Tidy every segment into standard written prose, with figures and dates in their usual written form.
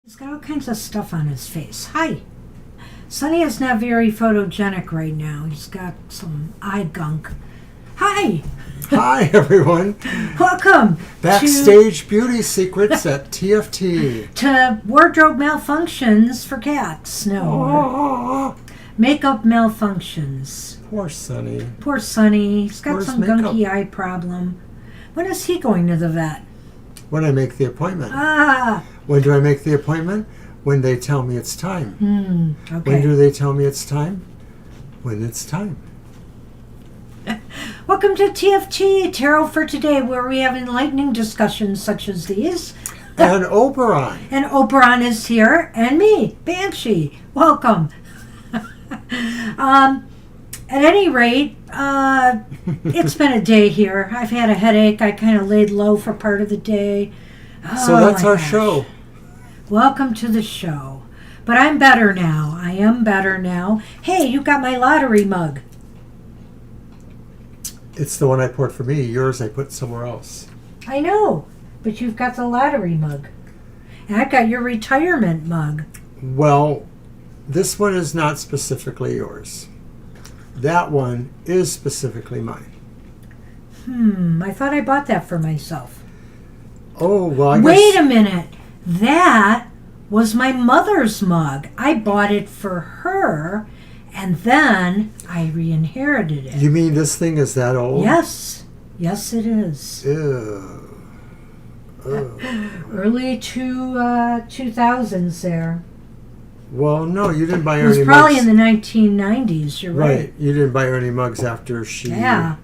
He's got all kinds of stuff on his face. Hi. Sonny is not very photogenic right now. He's got some eye gunk. Hi. Hi, everyone. Welcome. Backstage beauty secrets at TFT. To wardrobe malfunctions for cats. No. Makeup malfunctions. Poor Sonny. Poor Sonny. He's got Where's some makeup? gunky eye problem. When is he going to the vet? When I make the appointment. Ah. When do I make the appointment? When they tell me it's time. Okay. When do they tell me it's time? When it's time. Welcome to TFT, Tarot for Today, where we have enlightening discussions such as these. And Oberon. And Oberon is here, and me, Banshee. Welcome. At any rate, it's been a day here. I've had a headache. I kind of laid low for part of the day. So that's our show. Welcome to the show. But I'm better now. I am better now. Hey, you got my lottery mug. It's the one I poured for me. Yours I put somewhere else. I know, but you've got the lottery mug. And I got your retirement mug. Well, this one is not specifically yours. That one is specifically mine. I thought I bought that for myself. Oh, well, I guess... Wait a minute. That was my mother's mug. I bought it for her, and then I re-inherited it. You mean this thing is that old? Yes. Yes, it is. Ew. Early 2000s there. Well, no, you didn't buy It her was any probably mugs. in the 1990s, you're right. You didn't buy her any mugs after she Yeah,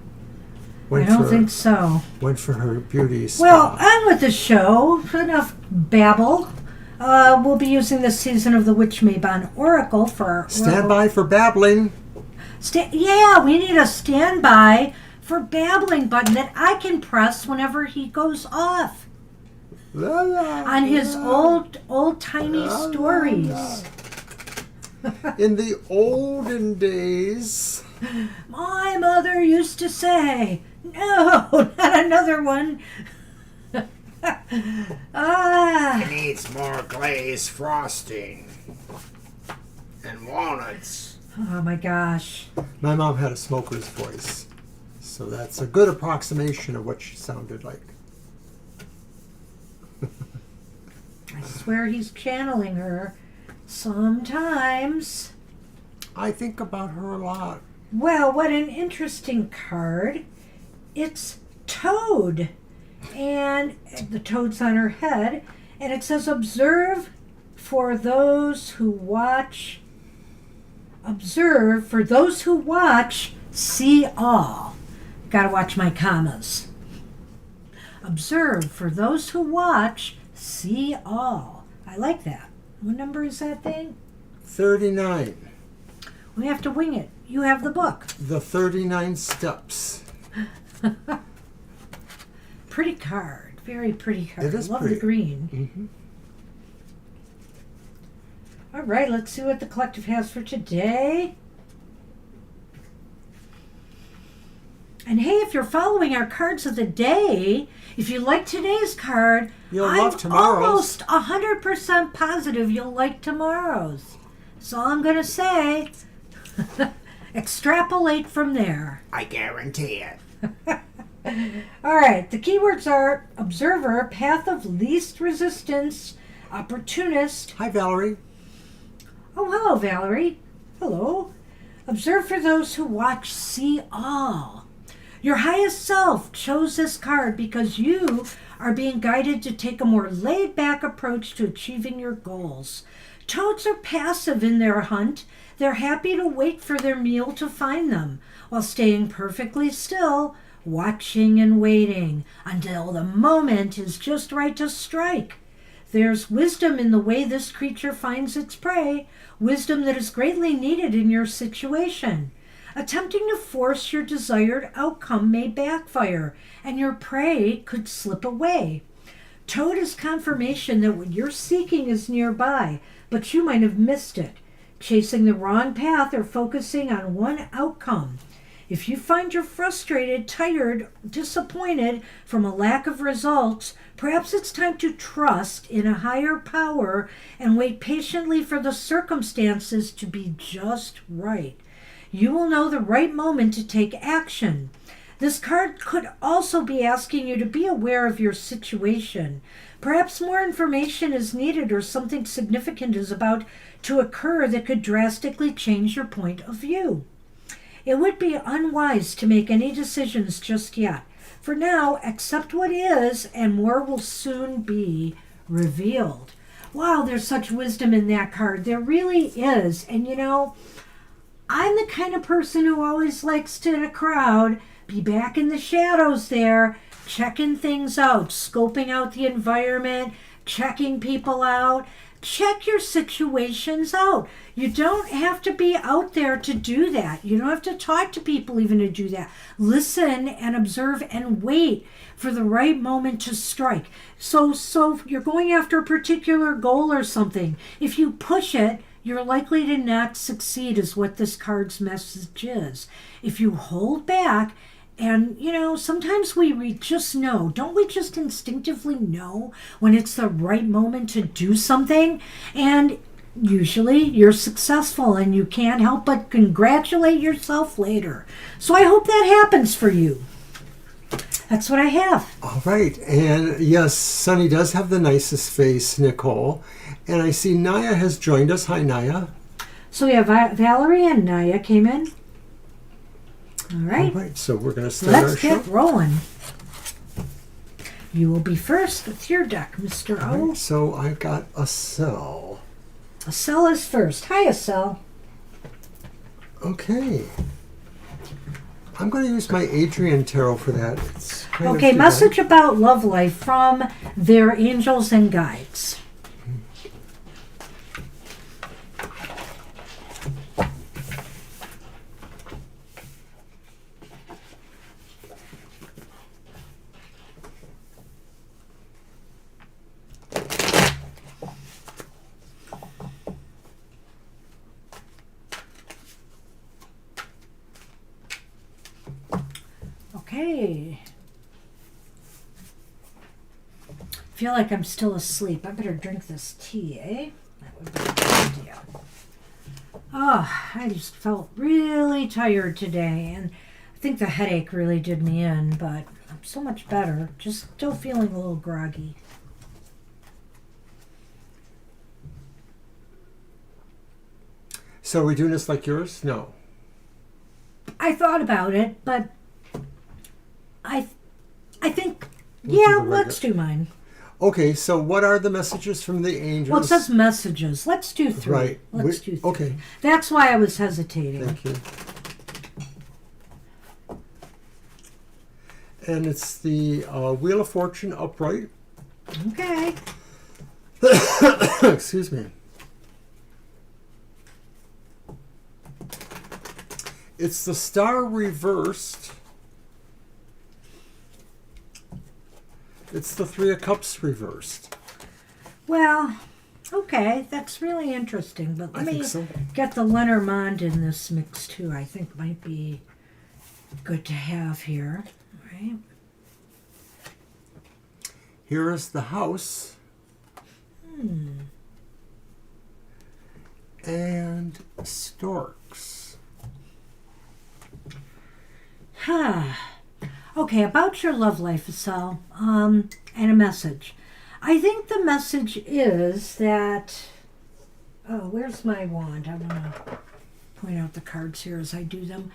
I don't think so. went for her beauty spa. Well, on with the show. Enough babble. We'll be using this season of the Witch Mabon Oracle for our Stand by for babbling. Yeah, we need a standby for babbling button that I can press whenever he goes off La, la, on his la. old-timey stories. In the olden days. My mother used to say, no, not another one. It needs more glaze frosting and walnuts. Oh my gosh. My mom had a smoker's voice, so that's a good approximation of what she sounded like. I swear he's channeling her sometimes. I think about her a lot. Well, what an interesting card. It's Toad. And the toad's on her head. And it says, observe for those who watch. Observe for those who watch, see all. Gotta watch my commas. Observe for those who watch, See all. I like that. What number is that thing? 39. We have to wing it. You have the book. The 39 Steps. Pretty card. Very pretty card. It is Love pretty. the green. Mm-hmm. All right, let's see what the collective has for today. And hey, if you're following our cards of the day, if you like today's card, You'll I'm love tomorrow's. almost 100% positive you'll like tomorrow's. That's all I'm going to say. Extrapolate from there. I guarantee it. All right, the keywords are observer, path of least resistance, opportunist. Hi, Valerie. Oh, hello, Valerie. Hello. Observe for those who watch, see all. Your highest self chose this card because you are being guided to take a more laid-back approach to achieving your goals. Toads are passive in their hunt. They're happy to wait for their meal to find them, while staying perfectly still, watching and waiting until the moment is just right to strike. There's wisdom in the way this creature finds its prey, wisdom that is greatly needed in your situation. Attempting to force your desired outcome may backfire, and your prey could slip away. Toad is confirmation that what you're seeking is nearby, but you might have missed it, chasing the wrong path or focusing on one outcome. If you find you're frustrated, tired, disappointed from a lack of results, perhaps it's time to trust in a higher power and wait patiently for the circumstances to be just right. You will know the right moment to take action. This card could also be asking you to be aware of your situation. Perhaps more information is needed or something significant is about to occur that could drastically change your point of view. It would be unwise to make any decisions just yet. For now, accept what is, and more will soon be revealed. Wow, there's such wisdom in that card. There really is. And you know, I'm the kind of person who always likes to, in a crowd, be back in the shadows there, checking things out, scoping out the environment, checking people out. Check your situations out. You don't have to be out there to do that. You don't have to talk to people even to do that. Listen and observe and wait for the right moment to strike. So you're going after a particular goal or something. If you push it, you're likely to not succeed is what this card's message is. If you hold back, and, you know, sometimes we just know. Don't we just instinctively know when it's the right moment to do something? And usually you're successful and you can't help but congratulate yourself later. So I hope that happens for you. That's what I have. All right. And yes, Sunny does have the nicest face, Nicole. And I see Naya has joined us. Hi, Naya. So we have Valerie and Naya came in. All right. All right. So we're going to start our Let's show. get rolling. You will be first with your deck, Mr. All O. right, so I got a cell. Estelle is first. Hi, Estelle. Okay. I'm going to use my Adrian Tarot for that. It's kind of Okay, too message about love life from their angels and guides. Okay. Feel like I'm still asleep. I better drink this tea, eh? That would be a good idea. Oh, I just felt really tired today, and I think the headache really did me in, but I'm so much better. Just still feeling a little groggy. So are we doing this like yours? No. I thought about it, but I think, We'll do yeah, the regular. let's do mine. Okay, so what are the messages from the angels? Well, it says messages. Let's do three. Right. Let's do three. Okay. That's why I was hesitating. Thank you. And it's the Wheel of Fortune upright. Okay. Excuse me. It's the Star reversed. It's the Three of Cups reversed. Well, okay, that's really interesting. But let I me think so. get the Lenormand in this mix too. I think might be good to have here, right? Here is the House. And Storks. Okay, about your love life, Estelle, and a message. I think the message is that. Oh, where's my wand? I want to point out the cards here as I do them.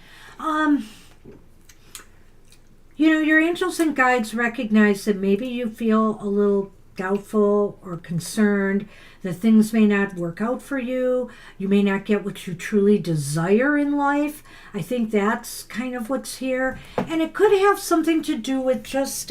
Your angels and guides recognize that maybe you feel a little doubtful or concerned that things may not work out for you. You may not get what you truly desire in life. I think that's kind of what's here. And it could have something to do with just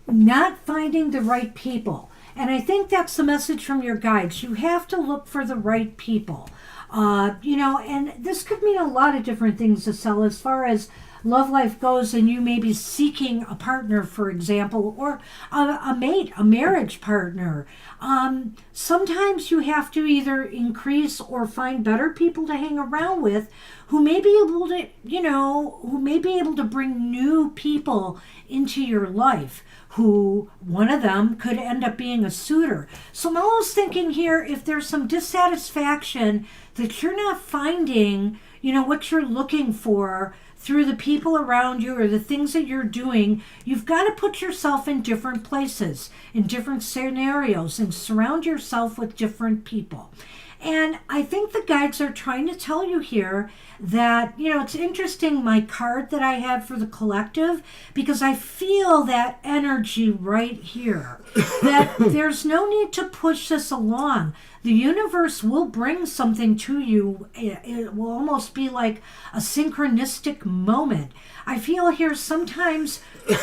not finding the right people. And I think that's the message from your guides. You have to look for the right people. And this could mean a lot of different things, Estelle, as far as love life goes, and you may be seeking a partner, for example, or a mate, a marriage partner. Sometimes you have to either increase or find better people to hang around with who may be able to, bring new people into your life, who one of them could end up being a suitor. So I'm almost thinking here, if there's some dissatisfaction that you're not finding, what you're looking for through the people around you or the things that you're doing, you've got to put yourself in different places, in different scenarios, and surround yourself with different people. And I think the guides are trying to tell you here that, it's interesting, my card that I had for the collective, because I feel that energy right here, that there's no need to push this along. The universe will bring something to you. It will almost be like a synchronistic moment. I feel here sometimes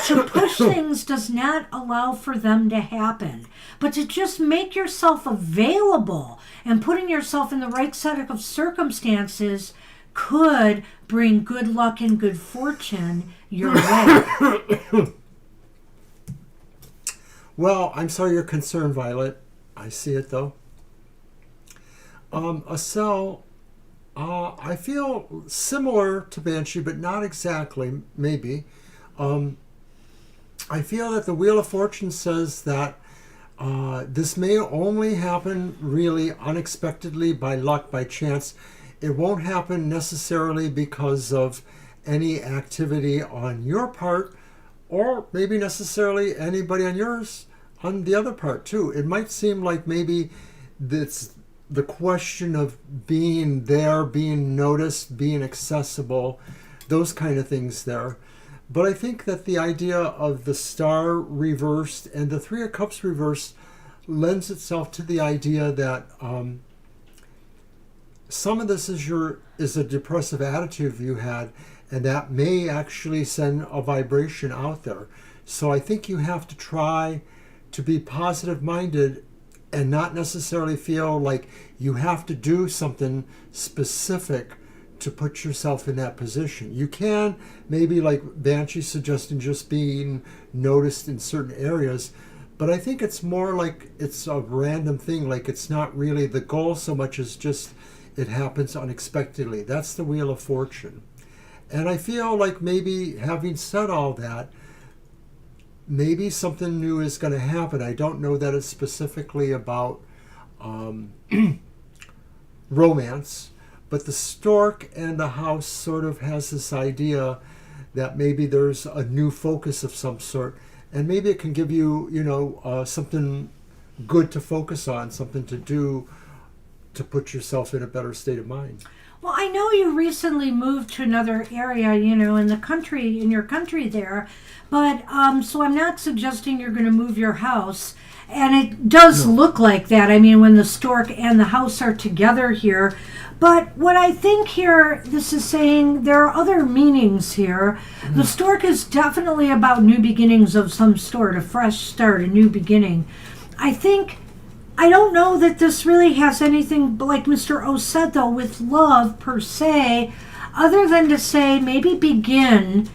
to push things does not allow for them to happen, but to just make yourself available and putting yourself in the right set of circumstances could bring good luck and good fortune your way. Well, I'm sorry you're concerned, Violet. I see it, though. Estelle, I feel similar to Banshee, but not exactly, maybe. I feel that the Wheel of Fortune says that this may only happen really unexpectedly, by luck, by chance. It won't happen necessarily because of any activity on your part, or maybe necessarily anybody on yours on the other part too. It might seem like maybe it's the question of being there, being noticed, being accessible, those kind of things there. But I think that the idea of the Star reversed and the Three of Cups reversed lends itself to the idea that some of this is a depressive attitude you had, and that may actually send a vibration out there. So I think you have to try to be positive minded and not necessarily feel like you have to do something specific to put yourself in that position. You can, maybe like Banshee suggesting, just being noticed in certain areas, but I think it's more like it's a random thing, like it's not really the goal so much as just it happens unexpectedly. That's the Wheel of Fortune. And I feel like maybe having said all that, maybe something new is going to happen. I don't know that it's specifically about romance, but the Stork and the House sort of has this idea that maybe there's a new focus of some sort, and maybe it can give you, something good to focus on, something to do to put yourself in a better state of mind. Well, I know you recently moved to another area, you know, in the country, in your country there, but so I'm not suggesting you're going to move your house. And it does look like that. I mean, when the stork and the house are together here. But what I think here, this is saying there are other meanings here. The stork is definitely about new beginnings of some sort, a fresh start, a new beginning. I don't know that this really has anything, like Mr. O said, though, with love per se, other than to say maybe begin,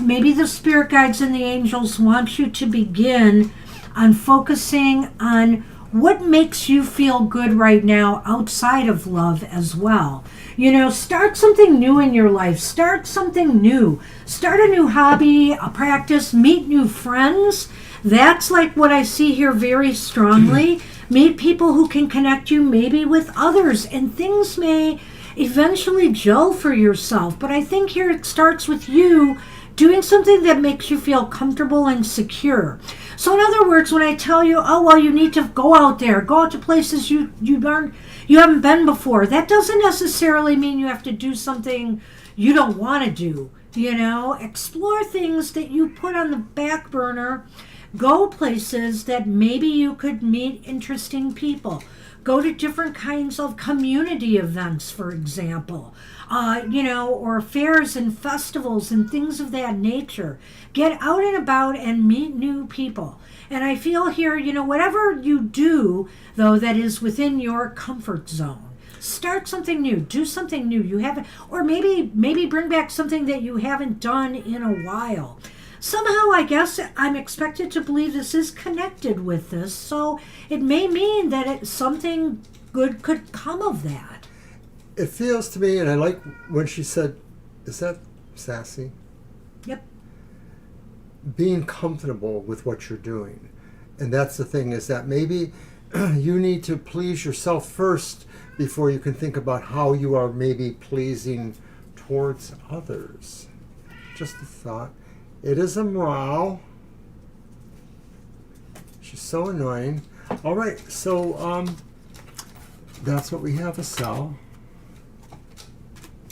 maybe the spirit guides and the angels want you to begin on focusing on what makes you feel good right now outside of love as well. You know, start something new in your life. Start something new. Start a new hobby, a practice, meet new friends. That's like what I see here very strongly. Meet people who can connect you maybe with others, and things may eventually gel for yourself. But I think here it starts with you doing something that makes you feel comfortable and secure. So in other words, when I tell you, oh, well, you need to go out there, go out to places you haven't been before, that doesn't necessarily mean you have to do something you don't want to do. You know, explore things that you put on the back burner. Go places that maybe you could meet interesting people. Go to different kinds of community events, for example, you know, or fairs and festivals and things of that nature. Get out and about and meet new people. And I feel here, you know, whatever you do, though, that is within your comfort zone. Start something new. Do something new you haven't, or maybe bring back something that you haven't done in a while. Somehow, I guess I'm expected to believe this is connected with this, so it may mean that something good could come of that. It feels to me, and I like when she said, is that sassy? Yep. Being comfortable with what you're doing. And that's the thing, is that maybe you need to please yourself first before you can think about how you are maybe pleasing towards others. Just a thought. It is a morale. She's so annoying. All right, so that's what we have, Estelle.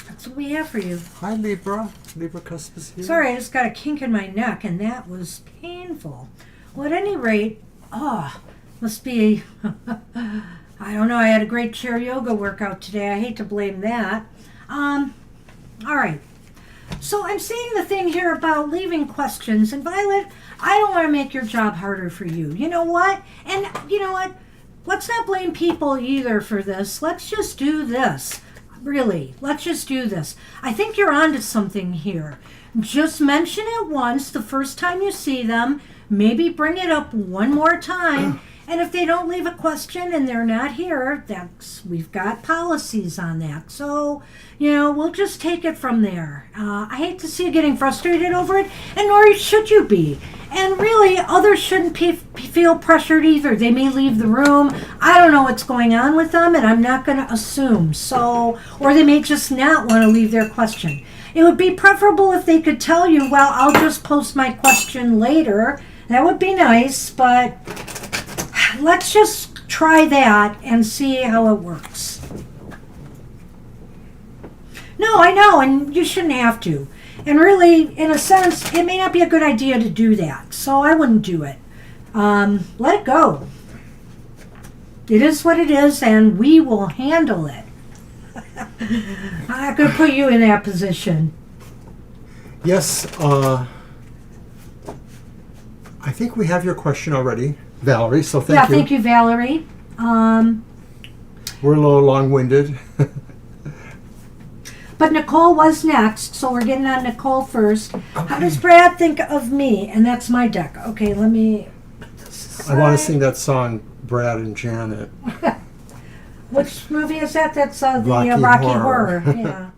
That's what we have for you. Hi, Libra. Libra cusp is here. Sorry, I just got a kink in my neck, and that was painful. Well, at any rate, must be, I don't know, I had a great chair yoga workout today. I hate to blame that. All right. So I'm seeing the thing here about leaving questions. And Violet, I don't want to make your job harder for you. You know what? And you know what? Let's not blame people either for this. Let's just do this. Really, let's just do this. I think you're onto something here. Just mention it once the first time you see them. Maybe bring it up one more time. And if they don't leave a question and they're not here, we've got policies on that. So, you know, we'll just take it from there. I hate to see you getting frustrated over it, and nor should you be. And really, others shouldn't feel pressured either. They may leave the room. I don't know what's going on with them, and I'm not going to assume. Or they may just not want to leave their question. It would be preferable if they could tell you, well, I'll just post my question later. That would be nice, but let's just try that and see how it works. No, I know, and you shouldn't have to. And really, in a sense, it may not be a good idea to do that, so I wouldn't do it. Let it go. It is what it is, and we will handle it. I'm not going to put you in that position. Yes, I think we have your question already, Valerie, so thank you. Yeah, thank you, Valerie. We're a little long-winded. But Nicole was next, so we're getting on Nicole first. Okay. How does Brad think of me? And that's my deck. Okay, let me put this aside. I want to sing that song, Brad and Janet. Which movie is that? That's the Rocky Horror. Yeah.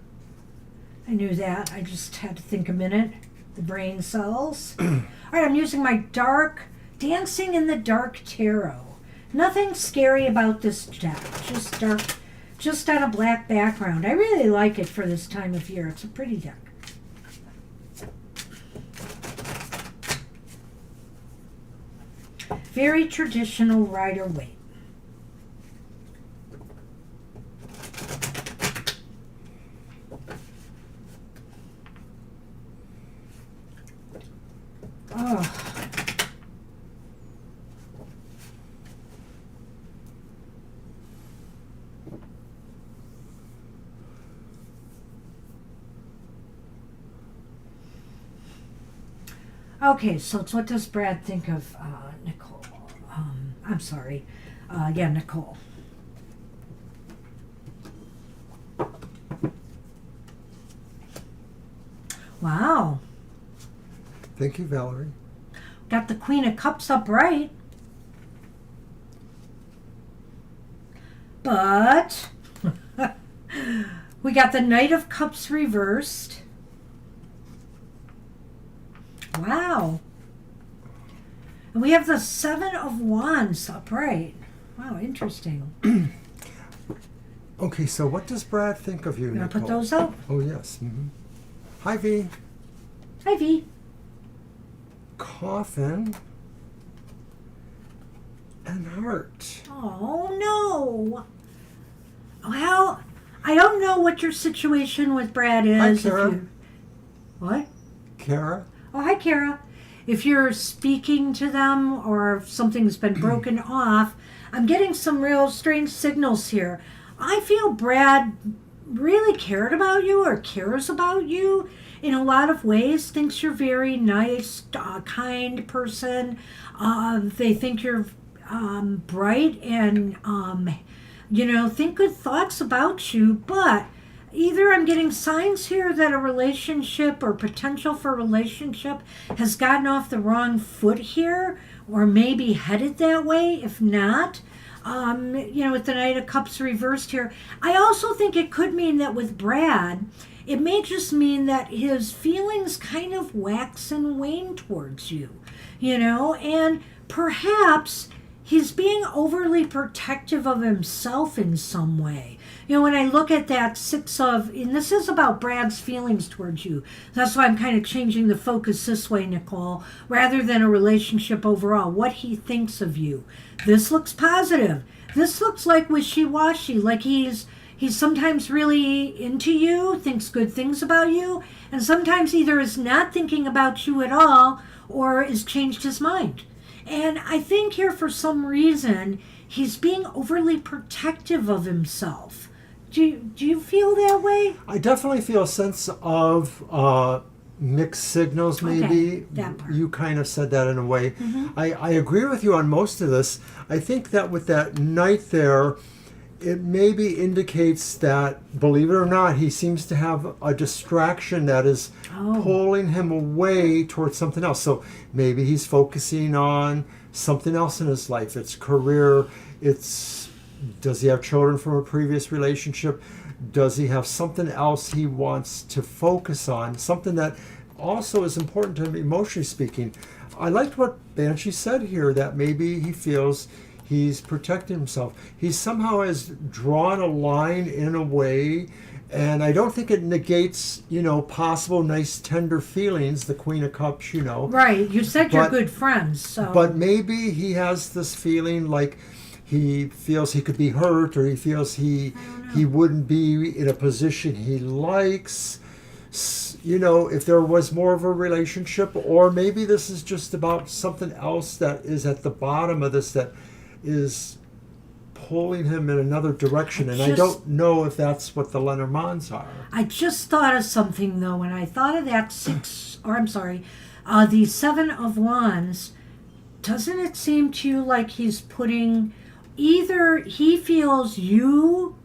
I knew that. I just had to think a minute. The brain cells. All right, I'm using my Dancing in the Dark Tarot. Nothing scary about this deck. Just dark. Just on a black background. I really like it for this time of year. It's a pretty deck. Very traditional Rider-Waite. Okay, so it's what does Brad think of Nicole? I'm sorry. Yeah, Nicole. Wow. Thank you, Valerie. Got the Queen of Cups upright. But we got the Knight of Cups reversed. Wow. And we have the Seven of Wands upright. Wow, interesting. Okay, so what does Brad think of you, You want to Nicole? put those up? Oh, yes. Hi, V. Hi, V. Coffin and heart. Oh, no. Well, I don't know what your situation with Brad is. Hi, if Kara. you- What? Kara? Oh, hi, Kara. If you're speaking to them or if something's been broken off, I'm getting some real strange signals here. I feel Brad really cared about you or cares about you in a lot of ways, thinks you're very nice, kind person. They think you're bright and, think good thoughts about you, but either I'm getting signs here that a relationship or potential for a relationship has gotten off the wrong foot here, or maybe headed that way. If not, with the Knight of Cups reversed here, I also think it could mean that with Brad, it may just mean that his feelings kind of wax and wane towards you, and perhaps he's being overly protective of himself in some way. When I look at that and this is about Brad's feelings towards you. That's why I'm kind of changing the focus this way, Nicole, rather than a relationship overall, what he thinks of you. This looks positive. This looks like wishy-washy, like he's sometimes really into you, thinks good things about you, and sometimes either is not thinking about you at all or has changed his mind. And I think here for some reason, he's being overly protective of himself. Do you feel that way? I definitely feel a sense of mixed signals, maybe. Okay, that part. You kind of said that in a way. Mm-hmm. I agree with you on most of this. I think that with that knight there, it maybe indicates that, believe it or not, he seems to have a distraction that is pulling him away towards something else. So maybe he's focusing on something else in his life. It's career, does he have children from a previous relationship? Does he have something else he wants to focus on? Something that also is important to him emotionally speaking. I liked what Banshee said here, that maybe he feels he's protecting himself. He somehow has drawn a line in a way, and I don't think it negates, possible nice tender feelings, the Queen of Cups, Right. You said you're good friends, so. But maybe he has this feeling like he feels he could be hurt, or he feels he wouldn't be in a position he likes. If there was more of a relationship, or maybe this is just about something else that is at the bottom of this that is pulling him in another direction. And I don't know if that's what the Lenormands are. I just thought of something, though, when I thought of that the Seven of Wands. Doesn't it seem to you like he's putting, either he feels you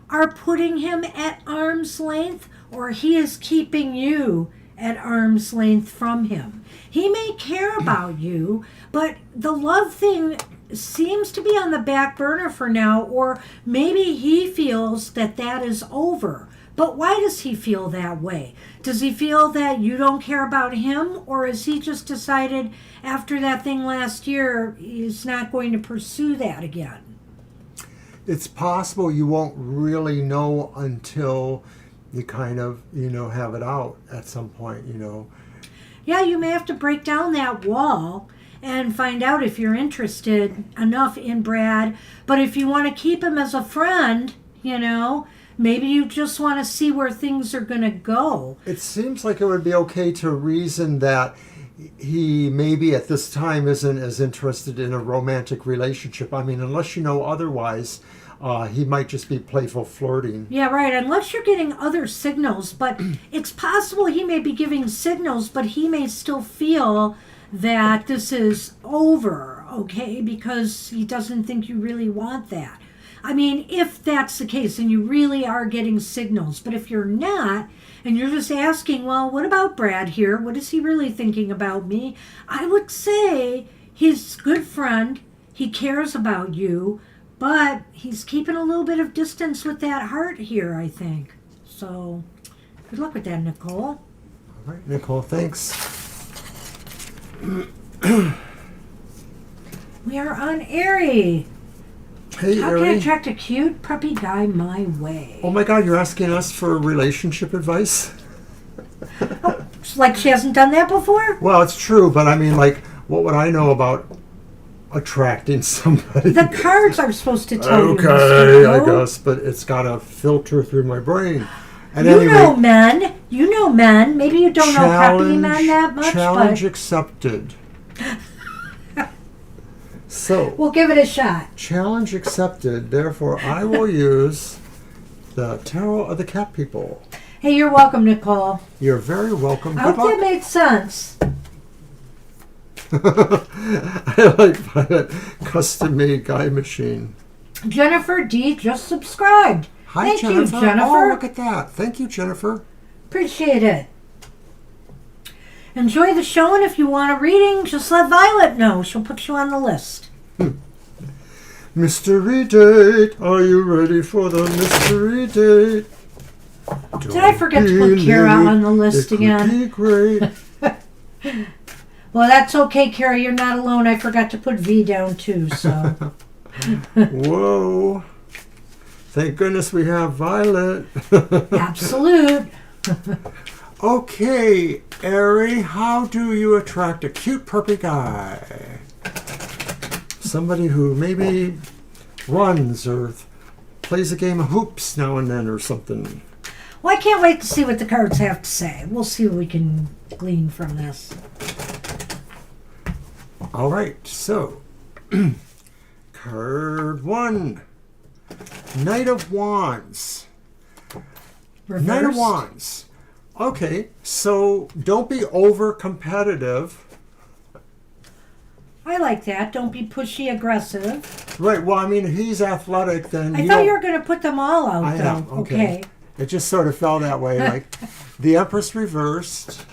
are putting him at arm's length, or he is keeping you at arm's length from him? He may care about you, but the love thing seems to be on the back burner for now, or maybe he feels that is over. But why does he feel that way? Does he feel that you don't care about him, or has he just decided after that thing last year he's not going to pursue that again? It's possible you won't really know until you kind of, have it out at some point, Yeah, you may have to break down that wall and find out if you're interested enough in Brad. But if you want to keep him as a friend, maybe you just want to see where things are going to go. It seems like it would be okay to reason that he maybe at this time isn't as interested in a romantic relationship. I mean, unless you know otherwise, He might just be playful flirting. Yeah, right. Unless you're getting other signals, but it's possible he may be giving signals, but he may still feel that this is over, okay? Because he doesn't think you really want that. I mean, if that's the case, and you really are getting signals, but if you're not, and you're just asking, well, what about Brad here? What is he really thinking about me? I would say he's a good friend. He cares about you, but he's keeping a little bit of distance with that heart here, I think. So, good luck with that, Nicole. All right, Nicole, thanks. We are on Airy. Hey, How can I Ari. attract a cute, preppy guy my way? Oh my God, you're asking us for relationship advice? It's like she hasn't done that before? Well, it's true, but I mean, like, what would I know about attracting somebody? The cards are supposed to tell you. Okay, Mr. I Poe. guess, but it's got to filter through my brain. And You anyway, know men. You know men. Maybe you don't know preppy men that much, challenge but accepted. So, we'll give it a shot. challenge accepted. Therefore, I will use the Tarot of the Cat People. Hey, you're welcome, Nicole. You're very welcome. I Good hope that luck. made sense. I like that custom-made guy machine. Jennifer D. just subscribed. Hi, Thank Jennifer. you, Jennifer. Oh, look at that. Thank you, Jennifer. Appreciate it. Enjoy the show, and if you want a reading, just let Violet know. She'll put you on the list. Mystery date. Are you ready for the mystery date? Did I forget to put Kara on the list It again? could be great. Well, that's okay, Kara. You're not alone. I forgot to put V down, too, so. Whoa. Thank goodness we have Violet. Absolute. Okay, Ari, how do you attract a cute, perpy guy? Somebody who maybe runs or plays a game of hoops now and then or something. Well, I can't wait to see what the cards have to say. We'll see what we can glean from this. All right, so card 1, Knight of Wands. Reversed. Knight of Wands. Okay, so don't be over competitive. I like that. Don't be pushy aggressive. Right, well, I mean, if he's athletic, then I thought you were going to put them all out, I though. am, okay. It just sort of fell that way. Like the Empress reversed.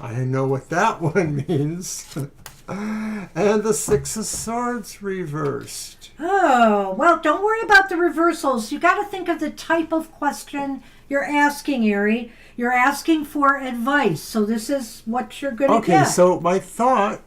I know what that one means. And the Six of Swords reversed. Oh, well, don't worry about the reversals. You got to think of the type of question you're asking, Ari. You're asking for advice, so this is what you're going to Okay, get. so my thought,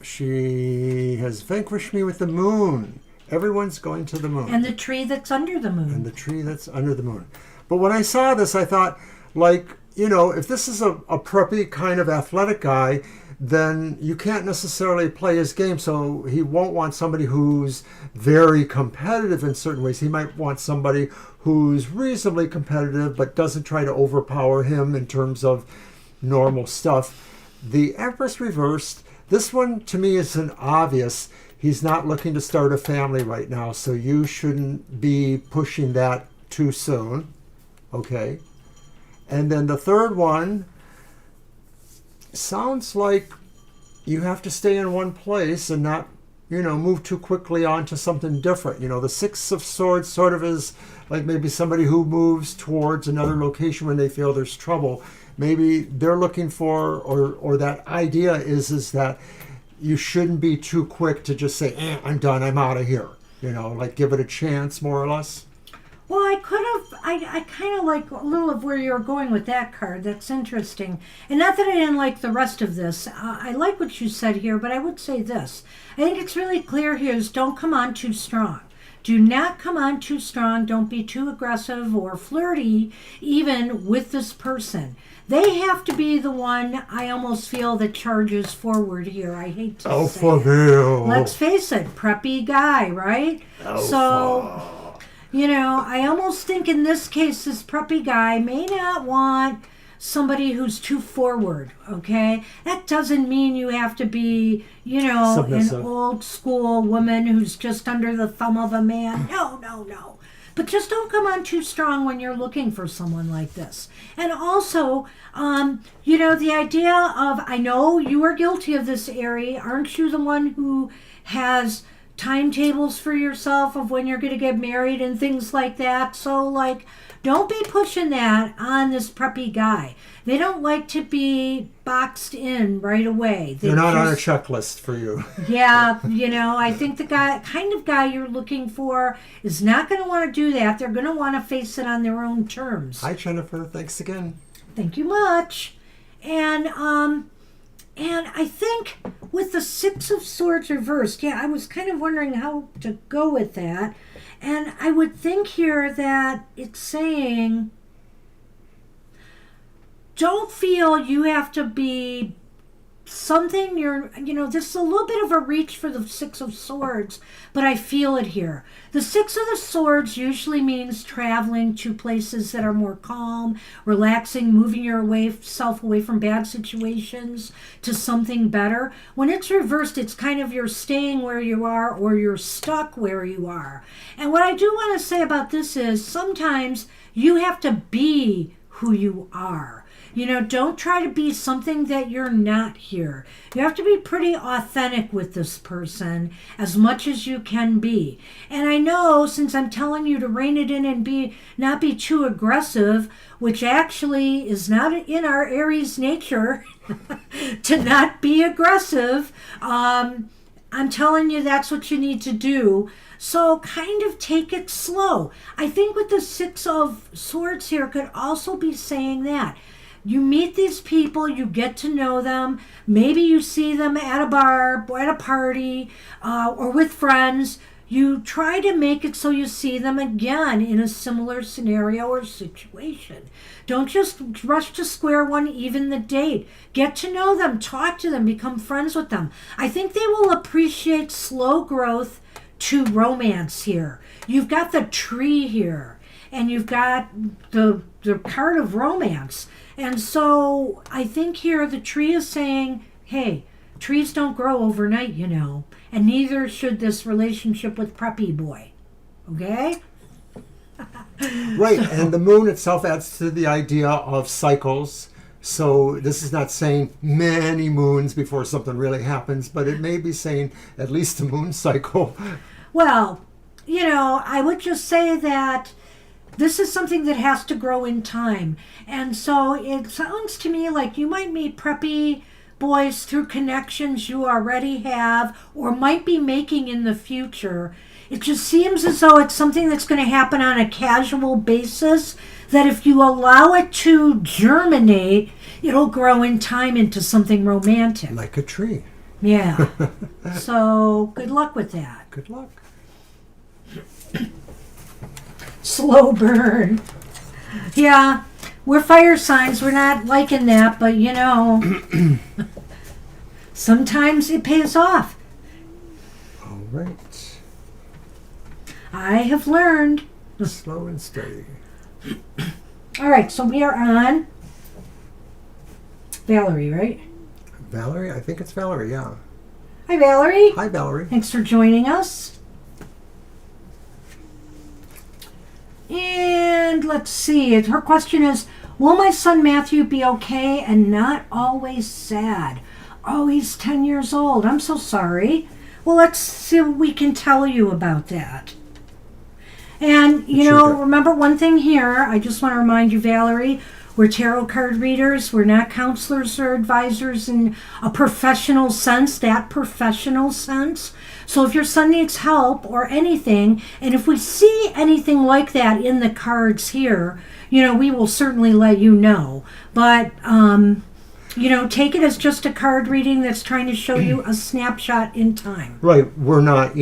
she has vanquished me with the moon. Everyone's going to the moon. And the tree that's under the moon. And the tree that's under the moon. But when I saw this, I thought, like, you know, if this is a preppy kind of athletic guy, then you can't necessarily play his game. So he won't want somebody who's very competitive in certain ways. He might want somebody who's reasonably competitive but doesn't try to overpower him in terms of normal stuff. The Empress reversed. This one, to me, is an obvious. He's not looking to start a family right now, so you shouldn't be pushing that too soon. Okay. And then the third one sounds like you have to stay in one place and not, you know, move too quickly on to something different. You know, the Six of Swords sort of is like maybe somebody who moves towards another location when they feel there's trouble. Maybe they're looking for, or that idea is that you shouldn't be too quick to just say, I'm done, I'm out of here. You know, like give it a chance, more or less. Well, I kind of like a little of where you're going with that card. That's interesting. And not that I didn't like the rest of this. I like what you said here, but I would say this. I think it's really clear here is don't come on too strong. Do not come on too strong. Don't be too aggressive or flirty, even with this person. They have to be the one, I almost feel, that charges forward here. I hate to say for it. real. Let's face it, preppy guy, right? So, you know, I almost think in this case, this preppy guy may not want somebody who's too forward, okay? That doesn't mean you have to be, Submissive. an old school woman who's just under the thumb of a man. No, no, no. But just don't come on too strong when you're looking for someone like this. And also, the idea of, I know you are guilty of this, Ari. Aren't you the one who has timetables for yourself of when you're going to get married and things like that? So, don't be pushing that on this preppy guy. They don't like to be boxed in right away. They're not on a checklist for you. Yeah, I think the kind of guy you're looking for is not going to want to do that. They're going to want to face it on their own terms. Hi, Jennifer. Thanks again. Thank you much. And I think with the Six of Swords reversed, I was kind of wondering how to go with that. And I would think here that it's saying, don't feel you have to be something this is a little bit of a reach for the Six of Swords, but I feel it here. The Six of the Swords usually means traveling to places that are more calm, relaxing, moving yourself away from bad situations to something better. When it's reversed, it's kind of you're staying where you are or you're stuck where you are. And what I do want to say about this is sometimes you have to be who you are. Don't try to be something that you're not here. You have to be pretty authentic with this person as much as you can be. And I know, since I'm telling you to rein it in and not be too aggressive, which actually is not in our Aries nature to not be aggressive, I'm telling you that's what you need to do. So kind of take it slow. I think with the Six of Swords here could also be saying that. You meet these people, you get to know them. Maybe you see them at a bar, at a party, or with friends. You try to make it so you see them again in a similar scenario or situation. Don't just rush to square one, even the date. Get to know them, talk to them, become friends with them. I think they will appreciate slow growth to romance here. You've got the tree here, and you've got the card of romance. And so I think here the tree is saying, hey, trees don't grow overnight, and neither should this relationship with Preppy Boy. Okay? Right, and the moon itself adds to the idea of cycles. So this is not saying many moons before something really happens, but it may be saying at least a moon cycle. Well, I would just say that this is something that has to grow in time. And so it sounds to me like you might meet preppy boys through connections you already have or might be making in the future. It just seems as though it's something that's going to happen on a casual basis, that if you allow it to germinate, it'll grow in time into something romantic. Like a tree. Yeah. So good luck with that. Good luck. Slow burn. Yeah, we're fire signs. We're not liking that, but sometimes it pays off. All right. I have learned. Slow and steady. All right, so we are on Valerie, right? Valerie? I think it's Valerie, yeah. Hi, Valerie. Hi, Valerie. Thanks for joining us. And let's see. Her question is, will my son Matthew be okay and not always sad? Oh, he's 10 years old. I'm so sorry. Well, let's see what we can tell you about that. And, remember one thing here. I just want to remind you, Valerie, we're tarot card readers. We're not counselors or advisors in a professional sense, that professional sense. So if your son needs help or anything, and if we see anything like that in the cards here, we will certainly let you know. But, take it as just a card reading that's trying to show you a snapshot in time. Right. We're not,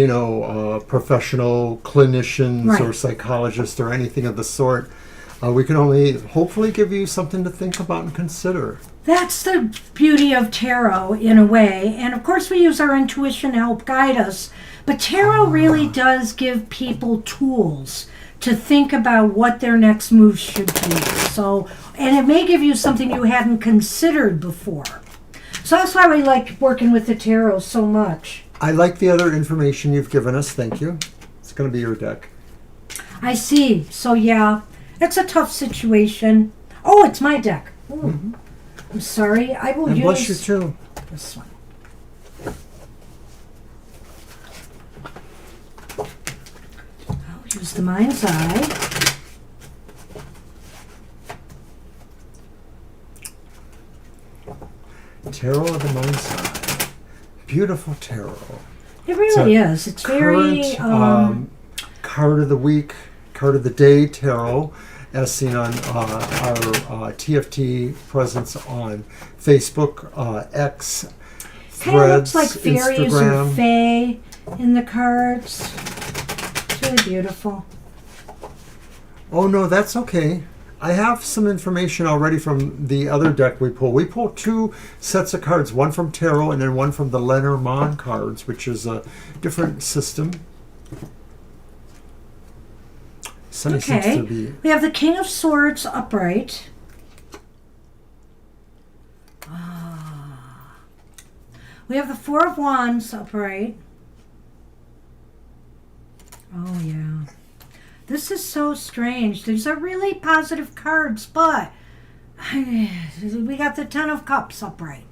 professional clinicians Right. or psychologists or anything of the sort. We can only hopefully give you something to think about and consider. That's the beauty of tarot in a way. And of course we use our intuition to help guide us. But tarot really does give people tools to think about what their next move should be. So, and it may give you something you hadn't considered before. So that's why we like working with the tarot so much. I like the other information you've given us. Thank you. It's going to be your deck. I see. So yeah, it's a tough situation. Oh, it's my deck. Ooh. I'm sorry. I will And use bless you too. this one. I'll use the mind's eye. Tarot of the Mind's Eye. Beautiful tarot. It really It's a is. It's very current, card of the week, card of the day tarot, as seen on our TFT presence on Facebook, X, kind of looks Threads, like fairies or Instagram. fae in the cards. It's really beautiful. Oh no, that's okay. I have some information already from the other deck we pulled. We pulled 2 sets of cards, one from Tarot and then one from the Lenormand cards, which is a different system. Sunny seems to be... We have the King of Swords upright. We have the Four of Wands upright. Oh, yeah. This is so strange. These are really positive cards, but we got the Ten of Cups upright.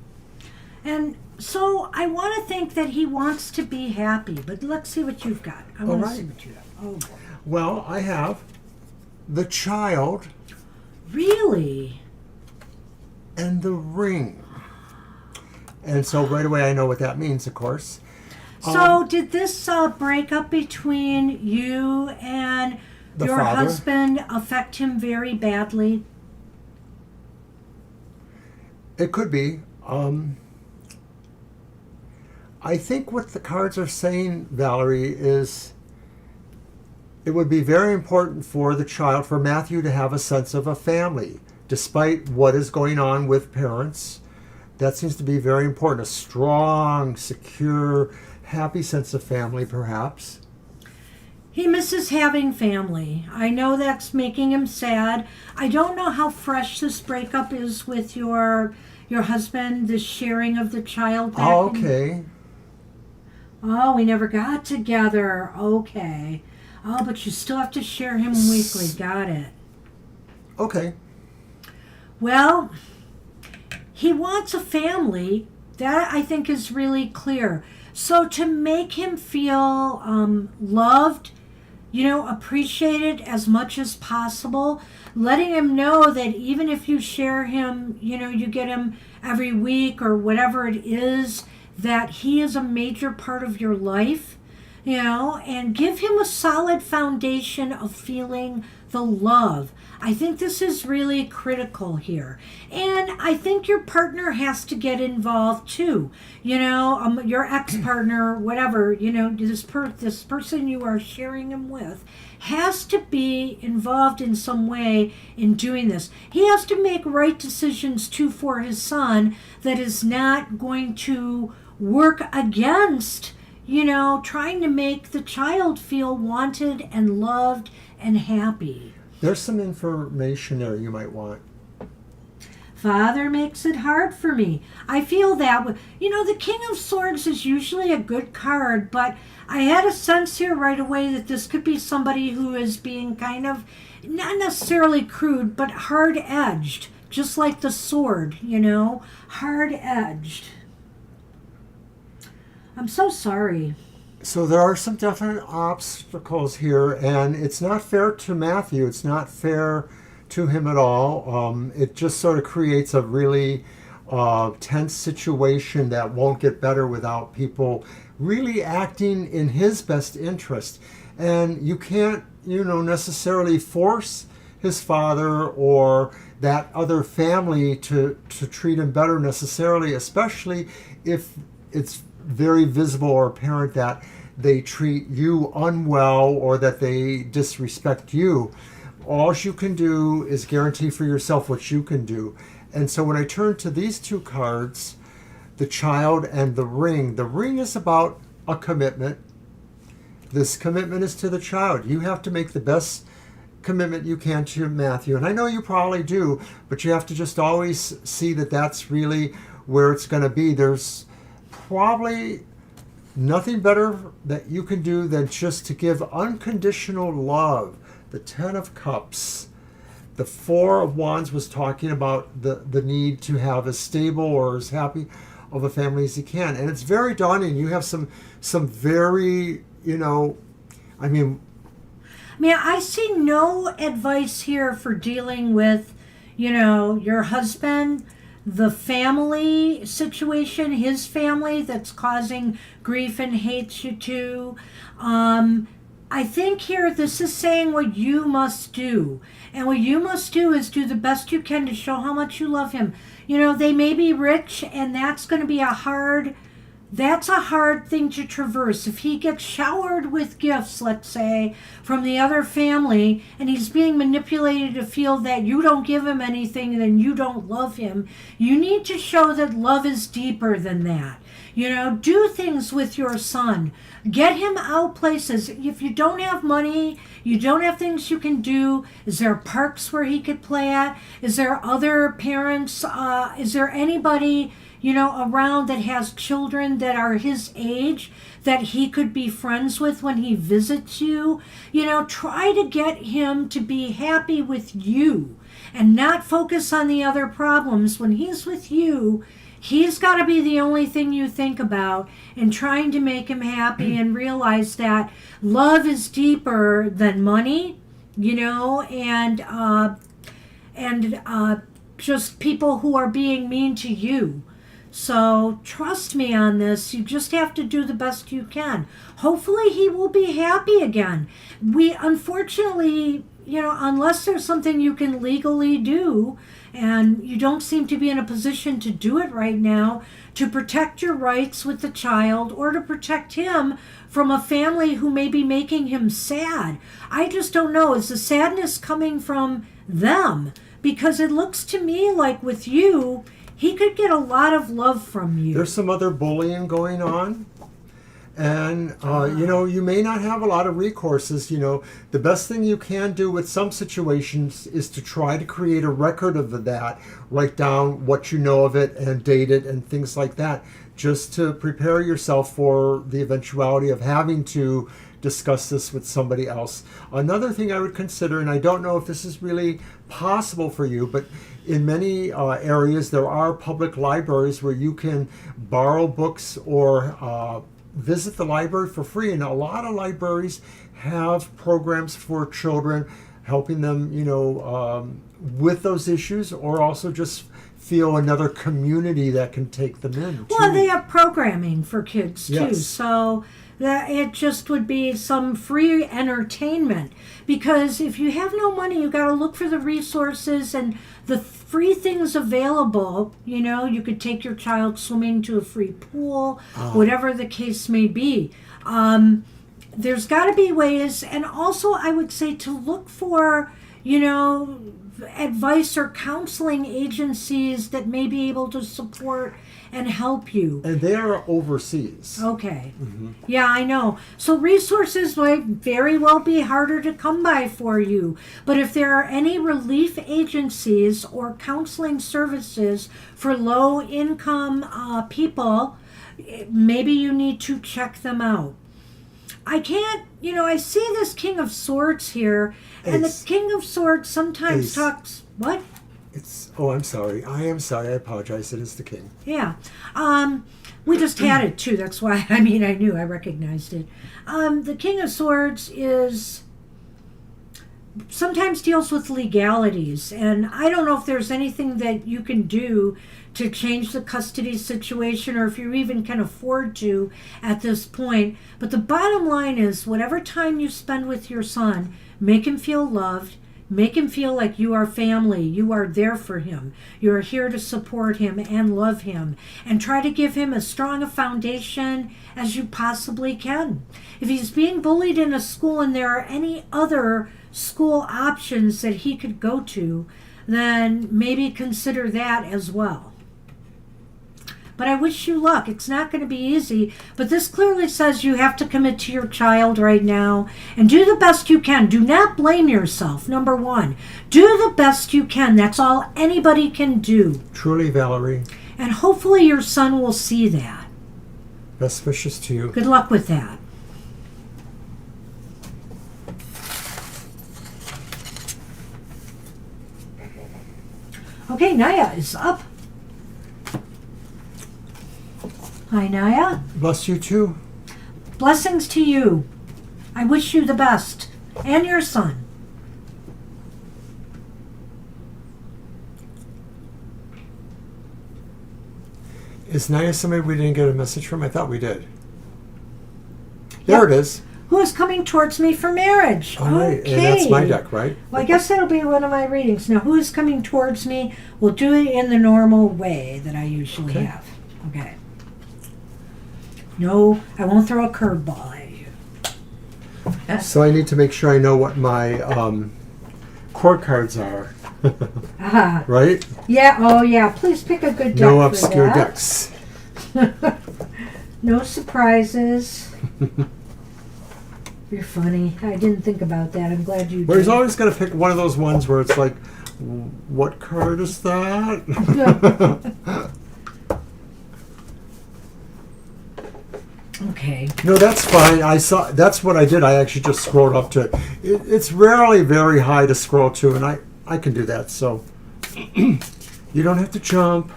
And so I want to think that he wants to be happy, but let's see what you've got. I want to see what you have. Oh, boy. Well, I have the Child Really? and the Ring. And so right away I know what that means, of course. So did this breakup between you and The your father? husband affect him very badly? It could be. I think what the cards are saying, Valerie, is it would be very important for the child, for Matthew, to have a sense of a family, despite what is going on with parents. That seems to be very important. A strong, secure, happy sense of family, perhaps. He misses having family. I know that's making him sad. I don't know how fresh this breakup is with your husband, the sharing of the child. Oh, okay. Oh, we never got together. Okay. Oh, but you still have to share him weekly. Got it. Okay. Well, he wants a family. That I think is really clear. So to make him feel loved, appreciated as much as possible, letting him know that even if you share him, you get him every week or whatever it is, that he is a major part of your life, and give him a solid foundation of feeling the love. I think this is really critical here. And I think your partner has to get involved too. Your ex-partner, whatever, this person you are sharing him with has to be involved in some way in doing this. He has to make right decisions too for his son that is not going to work against, trying to make the child feel wanted and loved and happy. There's some information there you might want. Father makes it hard for me. I feel that. The King of Swords is usually a good card, but I had a sense here right away that this could be somebody who is being kind of, not necessarily crude, but hard-edged, just like the sword, hard-edged. I'm so sorry. So there are some definite obstacles here, and it's not fair to Matthew. It's not fair to him at all. It just sort of creates a really tense situation that won't get better without people really acting in his best interest. And you can't, necessarily force his father or that other family to treat him better necessarily, especially if it's very visible or apparent that they treat you unwell or that they disrespect you. All you can do is guarantee for yourself what you can do. And so when I turn to these 2 cards, the Child and the Ring is about a commitment. This commitment is to the child. You have to make the best commitment you can to Matthew. And I know you probably do, but you have to just always see that that's really where it's going to be. There's probably nothing better that you can do than just to give unconditional love. The Ten of Cups. The Four of Wands was talking about the need to have as stable or as happy of a family as you can. And it's very daunting. You have some very, I see no advice here for dealing with, your husband, the family situation, his family that's causing grief and hates you too. I think here this is saying what you must do. And what you must do is do the best you can to show how much you love him. They may be rich, and that's going to be a hard thing to traverse. If he gets showered with gifts, let's say, from the other family, and he's being manipulated to feel that you don't give him anything, then you don't love him, you need to show that love is deeper than that. Do things with your son. Get him out places. If you don't have money, you don't have things you can do, is there parks where he could play at? Is there other parents? Is there anybody, around that has children that are his age that he could be friends with when he visits you? Try to get him to be happy with you and not focus on the other problems. When he's with you, he's got to be the only thing you think about, and trying to make him happy and realize that love is deeper than money, and just people who are being mean to you. So trust me on this. You just have to do the best you can. Hopefully he will be happy again. We unfortunately, unless there's something you can legally do, and you don't seem to be in a position to do it right now, to protect your rights with the child or to protect him from a family who may be making him sad. I just don't know. Is the sadness coming from them? Because it looks to me like with you, he could get a lot of love from you. There's some other bullying going on. And, you may not have a lot of recourses. The best thing you can do with some situations is to try to create a record of that, write down what you know of it and date it and things like that, just to prepare yourself for the eventuality of having to discuss this with somebody else. Another thing I would consider, and I don't know if this is really possible for you, but in many areas there are public libraries where you can borrow books or visit the library for free, and a lot of libraries have programs for children, helping them, with those issues, or also just feel another community that can take them in. Well, they have programming for kids too, yes. So that it just would be some free entertainment. Because if you have no money, you got to look for the resources and the free things available. You could take your child swimming to a free pool, whatever the case may be. There's got to be ways, and also I would say to look for, advice or counseling agencies that may be able to support and help you. And they are overseas. Okay. Mm-hmm. Yeah, I know. So resources might very well be harder to come by for you. But if there are any relief agencies or counseling services for low-income people, maybe you need to check them out. I can't, I see this King of Swords here, and the King of Swords sometimes talks, what? I'm sorry. I am sorry. I apologize. It is the King. Yeah. We just had it too. That's why, I knew, I recognized it. The King of Swords sometimes deals with legalities, and I don't know if there's anything that you can do to change the custody situation, or if you even can afford to at this point. But the bottom line is, whatever time you spend with your son, make him feel loved, make him feel like you are family, you are there for him, you are here to support him and love him, and try to give him as strong a foundation as you possibly can. If he's being bullied in a school and there are any other school options that he could go to, then maybe consider that as well. but I wish you luck. It's not going to be easy, but this clearly says you have to commit to your child right now and do the best you can. Do not blame yourself, number one. Do the best you can. That's all anybody can do. Truly, Valerie. And hopefully your son will see that. Best wishes to you. Good luck with that. Okay, Naya is up. Hi, Naya. Bless you too. Blessings to you. I wish you the best. And your son. Is Naya somebody we didn't get a message from? I thought we did. There Yep. it is. Who is coming towards me for marriage? All right. Okay. And that's my deck, right? Well, I guess that'll be one of my readings. Now, who is coming towards me? We'll do it in the normal way that I usually Okay. have. Okay. No, I won't throw a curveball at you. So I need to make sure I know what my court cards are. Ah, Right? yeah. Oh, yeah. Please pick a good deck. No for obscure that. decks. No surprises. You're funny. I didn't think about that. I'm glad you Well, he's did. always got to pick one of those ones where it's like, what card is that? Okay. No, that's fine. That's what I did. I actually just scrolled up to it. It's rarely very high to scroll to, and I can do that. So you don't have to jump.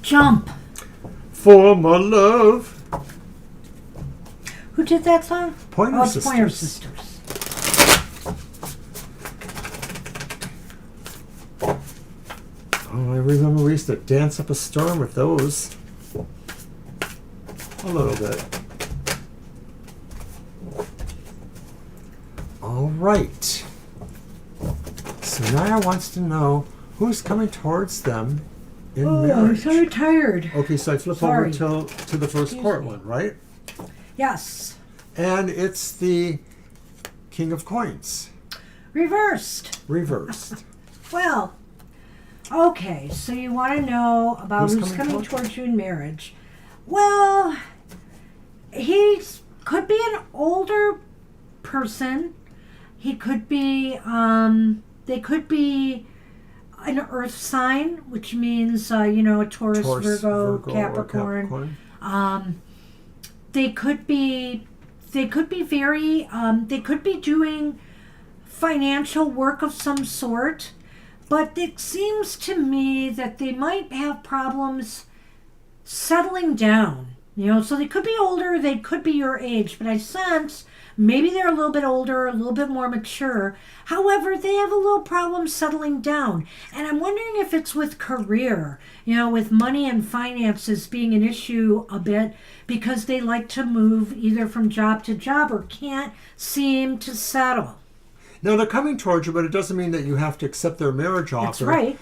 Jump. For my love. Who did that song? Pointer Oh, it's Sisters. Pointer Sisters. Oh, I remember we used to dance up a storm with those. A little bit. All right. So Naya wants to know who's coming towards them in Oh, I'm marriage. so tired. Okay, so I flip Sorry. over to the first Excuse court me. one, right? Yes. And it's the King of Coins, Reversed. reversed. Well, okay, so you want to know about Who's who's coming coming toward- towards you in marriage. Well, he could be an older person. He could be, they could be an earth sign, which means, a Taurus, Taurus, Virgo, or Capricorn. They could be very, they could be doing financial work of some sort, but it seems to me that they might have problems settling down. So they could be older, they could be your age, but I sense maybe they're a little bit older, a little bit more mature. However, they have a little problem settling down. And I'm wondering if it's with career, with money and finances being an issue a bit, because they like to move either from job to job or can't seem to settle. Now they're coming towards you, but it doesn't mean that you have to accept their marriage offer. That's right.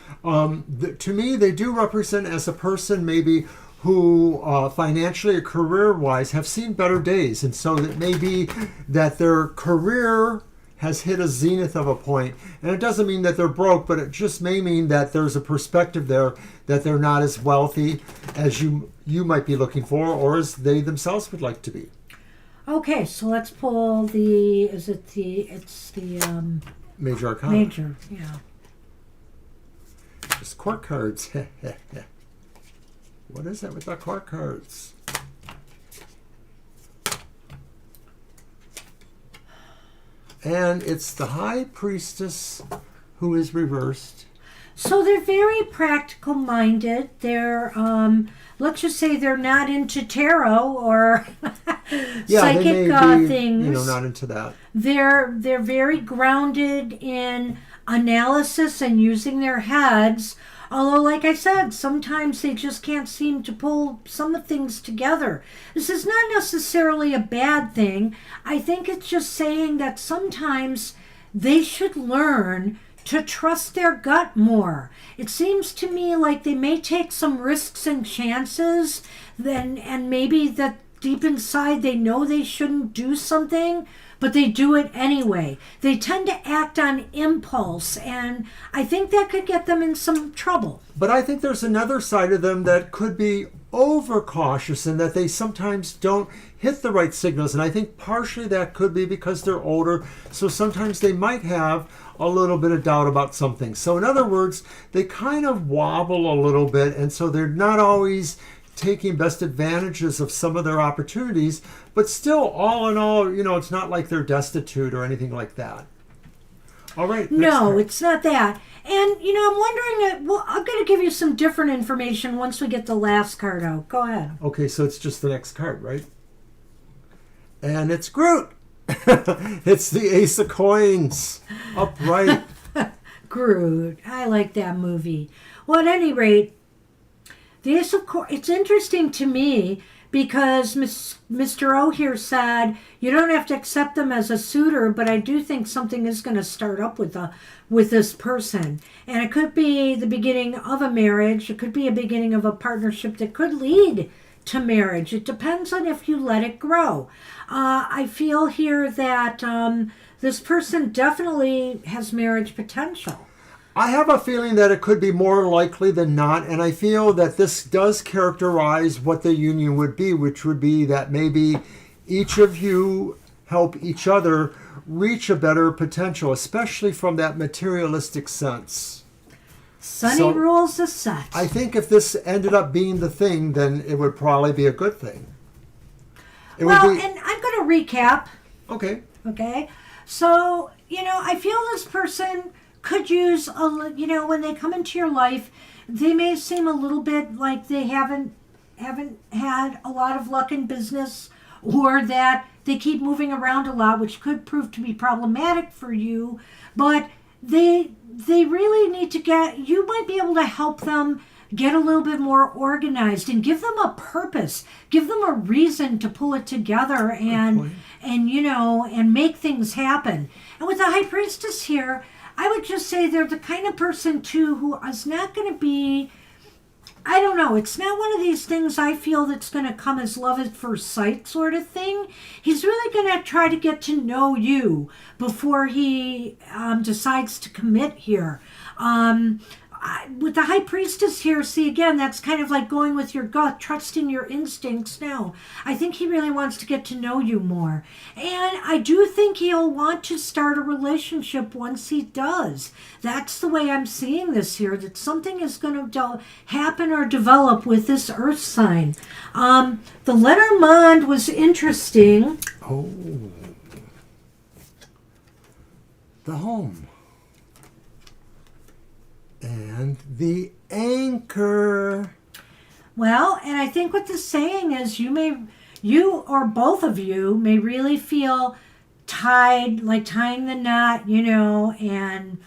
To me, they do represent as a person maybe who financially or career-wise have seen better days. And so it may be that their career has hit a zenith of a point. And it doesn't mean that they're broke, but it just may mean that there's a perspective there that they're not as wealthy as you might be looking for, or as they themselves would like to be. Okay, so let's pull the Major Arcana. major, yeah. Just court cards. What is that with the court cards? And it's the High Priestess who is reversed. So they're very practical minded. They're let's just say they're not into tarot or psychic they may be, things. not into that. They're very grounded in analysis and using their heads. Although, like I said, sometimes they just can't seem to pull some of things together. This is not necessarily a bad thing. I think it's just saying that sometimes they should learn to trust their gut more. It seems to me like they may take some risks and chances, and maybe that deep inside they know they shouldn't do something, but they do it anyway. They tend to act on impulse, and I think that could get them in some trouble. But I think there's another side of them that could be overcautious and that they sometimes don't hit the right signals. And I think partially that could be because they're older. So sometimes they might have a little bit of doubt about something. So in other words, they kind of wobble a little bit. And so they're not always taking best advantages of some of their opportunities. But still, all in all, it's not like they're destitute or anything like that. All right. No, it's not that. And, I'm wondering, I'm going to give you some different information once we get the last card out. Go ahead. Okay, so it's just the next card, right? And it's Groot. It's the Ace of Coins. Upright. Groot. I like that movie. Well, at any rate, the Ace of Coins, it's interesting to me because Mr. O here said you don't have to accept them as a suitor, but I do think something is going to start up with this person. And it could be the beginning of a marriage. It could be a beginning of a partnership that could lead to marriage. It depends on if you let it grow. I feel here that this person definitely has marriage potential. I have a feeling that it could be more likely than not, and I feel that this does characterize what the union would be, which would be that maybe each of you help each other reach a better potential, especially from that materialistic sense. Sunny rules the set. I think if this ended up being the thing, then it would probably be a good thing. And I'm going to recap. Okay. Okay. So, I feel this person could use when they come into your life, they may seem a little bit like they haven't had a lot of luck in business, or that they keep moving around a lot, which could prove to be problematic for you. But they really need to you might be able to help them get a little bit more organized and give them a purpose, give them a reason to pull it together and make things happen. And with the High Priestess here, I would just say they're the kind of person, too, who is not going to be, I don't know, it's not one of these things I feel that's going to come as love at first sight sort of thing. He's really going to try to get to know you before he decides to commit here. With the High Priestess here, see, again, that's kind of like going with your gut, trusting your instincts. No, I think he really wants to get to know you more. And I do think he'll want to start a relationship once he does. That's the way I'm seeing this here, that something is going to happen or develop with this Earth sign. The Lenormand was interesting. Oh. The home. And the anchor. Well, and I think what this saying is you or both of you may really feel tied, like tying the knot, and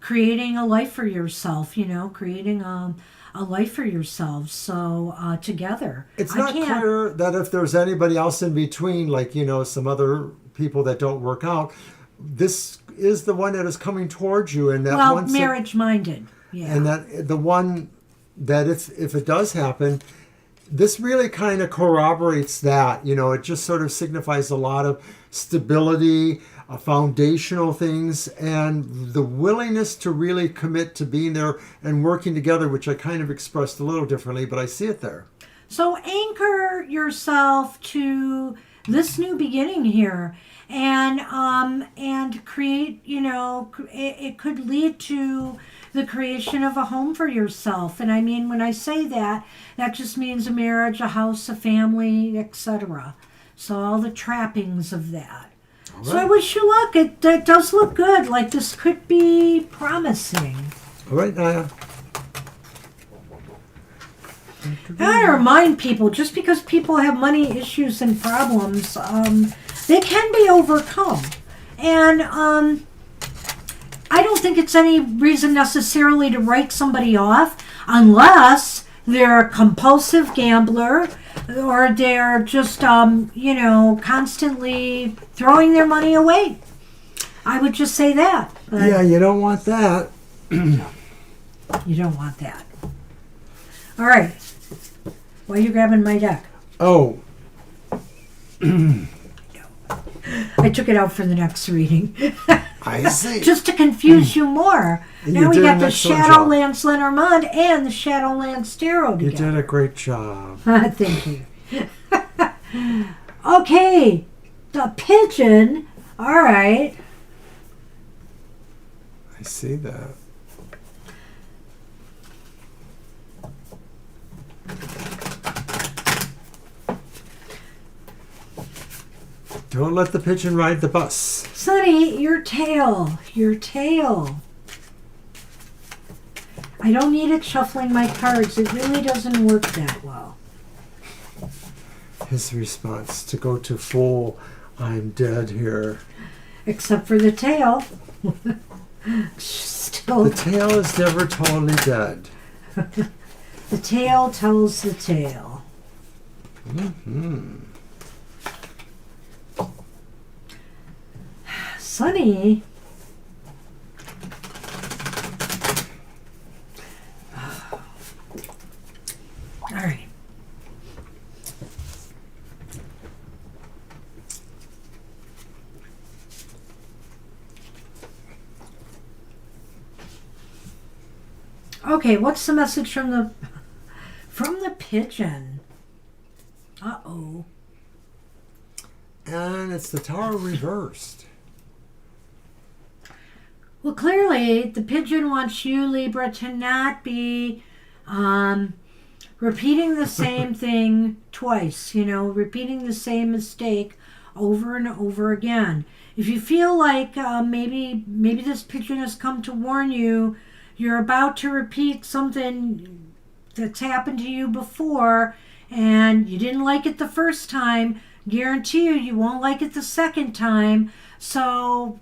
creating a life for yourself, creating a life for yourselves. So together. It's not clear that if there's anybody else in between, like, some other people that don't work out, this is the one that is coming towards you. And that marriage-minded. Yeah. And that the one that if it does happen, this really kind of corroborates that. It just sort of signifies a lot of stability, foundational things, and the willingness to really commit to being there and working together, which I kind of expressed a little differently, but I see it there. So anchor yourself to this new beginning here, and create, it could lead to the creation of a home for yourself. And I mean, when I say that, that just means a marriage, a house, a family, etc. So all the trappings of that. Right. So I wish you luck. It does look good. Like this could be promising. All right, Naya. I remind people, just because people have money issues and problems, they can be overcome. And I don't think it's any reason necessarily to write somebody off unless they're a compulsive gambler or they're just, constantly throwing their money away. I would just say that. Yeah, you don't want that. You don't want that. All right. Why are you grabbing my deck? Oh, I took it out for the next reading. I see. Just to confuse you more. You Now we did got an the excellent Shadowlands Lenormand and the Shadowlands Tarot You together. did a great job. Thank you. Okay, the pigeon. All right. I see that. Don't let the pigeon ride the bus. Sonny, your tail. Your tail. I don't need it shuffling my cards. It really doesn't work that well. His response to go to full, I'm dead here. Except for the tail. Still, The tail is never totally dead. the tail tells the tale. Sonny. All right. Okay, what's the message from the pigeon? Uh-oh. And it's the Tower reversed. Well, clearly, the pigeon wants you, Libra, to not be repeating the same thing twice, repeating the same mistake over and over again. If you feel like maybe this pigeon has come to warn you, you're about to repeat something that's happened to you before, and you didn't like it the first time, guarantee you won't like it the second time. So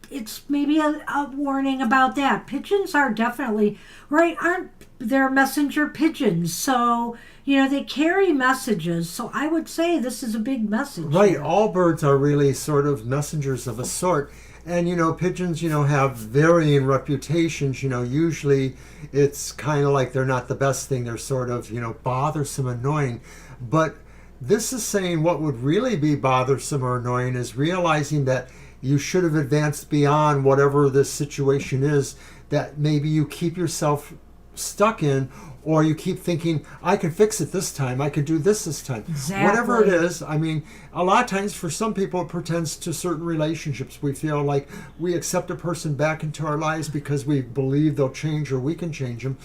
it's maybe a warning about that. Pigeons are definitely, right, aren't they're messenger pigeons. So, they carry messages. So I would say this is a big message. Right, here. all birds are really sort of messengers of a sort. And, pigeons, have varying reputations. Usually it's kind of like they're not the best thing. They're sort of, bothersome, annoying. But this is saying what would really be bothersome or annoying is realizing that you should have advanced beyond whatever this situation is that maybe you keep yourself stuck in, or you keep thinking, I can fix it this time, I can do this time. Exactly. Whatever it is, I mean, a lot of times for some people it pertains to certain relationships. We feel like we accept a person back into our lives because we believe they'll change or we can change them.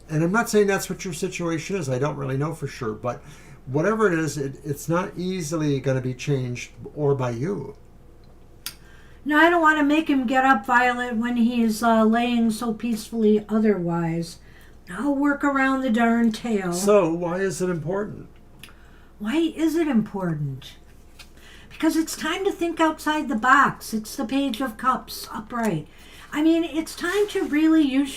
And I'm not saying that's what your situation is. I don't really know for sure. But whatever it is, it's not easily going to be changed or by you. No, I don't want to make him get up, Violet, when he's laying so peacefully otherwise. I'll work around the darn tail. So why is it important? Why is it important? Because it's time to think outside the box. It's the Page of Cups, upright. I mean, it's time to really use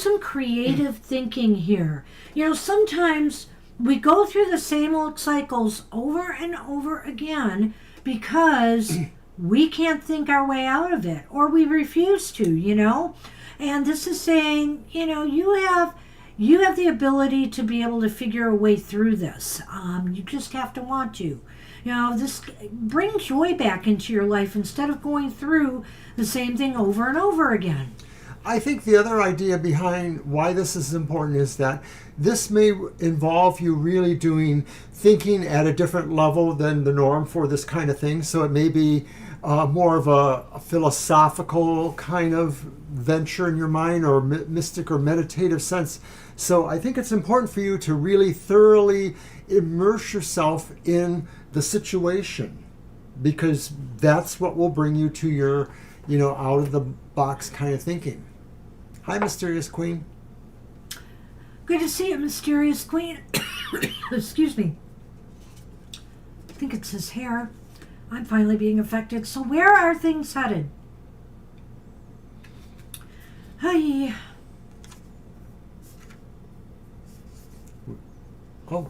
some creative thinking here. Sometimes we go through the same old cycles over and over again because we can't think our way out of it, or we refuse to, And this is saying, you have the ability to be able to figure a way through this. You just have to want to. This bring joy back into your life instead of going through the same thing over and over again. I think the other idea behind why this is important is that this may involve you really thinking at a different level than the norm for this kind of thing. So it may be more of a philosophical kind of venture in your mind, or mystic or meditative sense. So I think it's important for you to really thoroughly immerse yourself in the situation, because that's what will bring you to your, out of the box kind of thinking. Hi, Mysterious Queen. Good to see you, Mysterious Queen. Excuse me. I think it's his hair. I'm finally being affected. So where are things headed? Hi. Oh,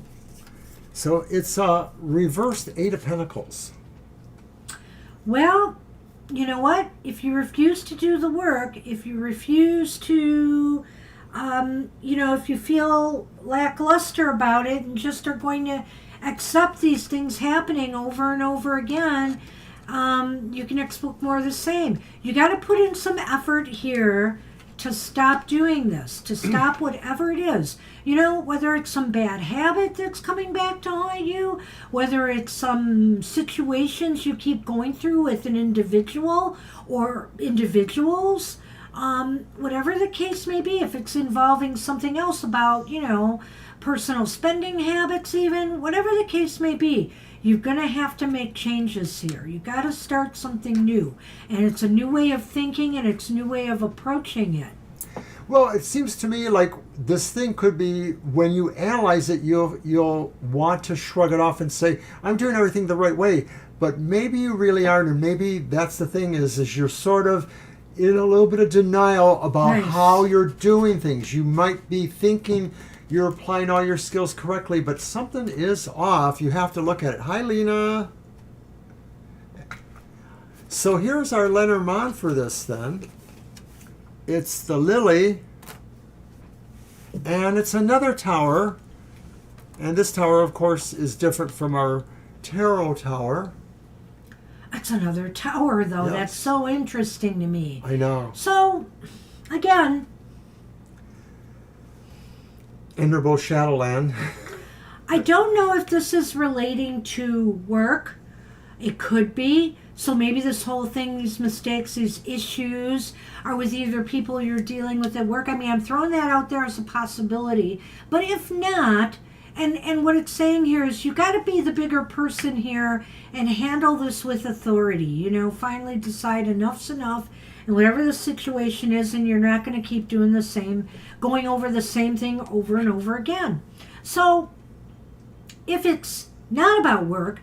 so it's a reversed Eight of Pentacles. Well, you know what? If you refuse to do the work, if you refuse to, if you feel lackluster about it and just are going to accept these things happening over and over again, you can expect more of the same. You got to put in some effort here to stop doing this, to stop whatever it is. You know, whether it's some bad habit that's coming back to haunt you, whether it's some situations you keep going through with an individual or individuals, whatever the case may be, if it's involving something else about, you know, personal spending habits even, whatever the case may be, you're going to have to make changes here. You got to start something new. And it's a new way of thinking and it's a new way of approaching it. Well, it seems to me like this thing could be, when you analyze it, you'll want to shrug it off and say, I'm doing everything the right way. But maybe you really aren't, and maybe that's the thing is you're sort of in a little bit of denial about how you're doing things. You might be thinking you're applying all your skills correctly, but something is off. You have to look at it. Hi, Lena. So here's our Lenormand for this then. It's the Lily, and it's another tower. And this tower, of course, is different from our tarot tower. That's another tower, though. Yes. That's so interesting to me. I know. So, again, And they're both Shadowland. I don't know if this is relating to work. It could be. So maybe this whole thing, these mistakes, these issues, are with either people you're dealing with at work. I mean, I'm throwing that out there as a possibility. But if not, and what it's saying here is you got to be the bigger person here and handle this with authority. You know, finally decide enough's enough. And whatever the situation is, and you're not going to keep doing the same, going over the same thing over and over again. So if it's not about work,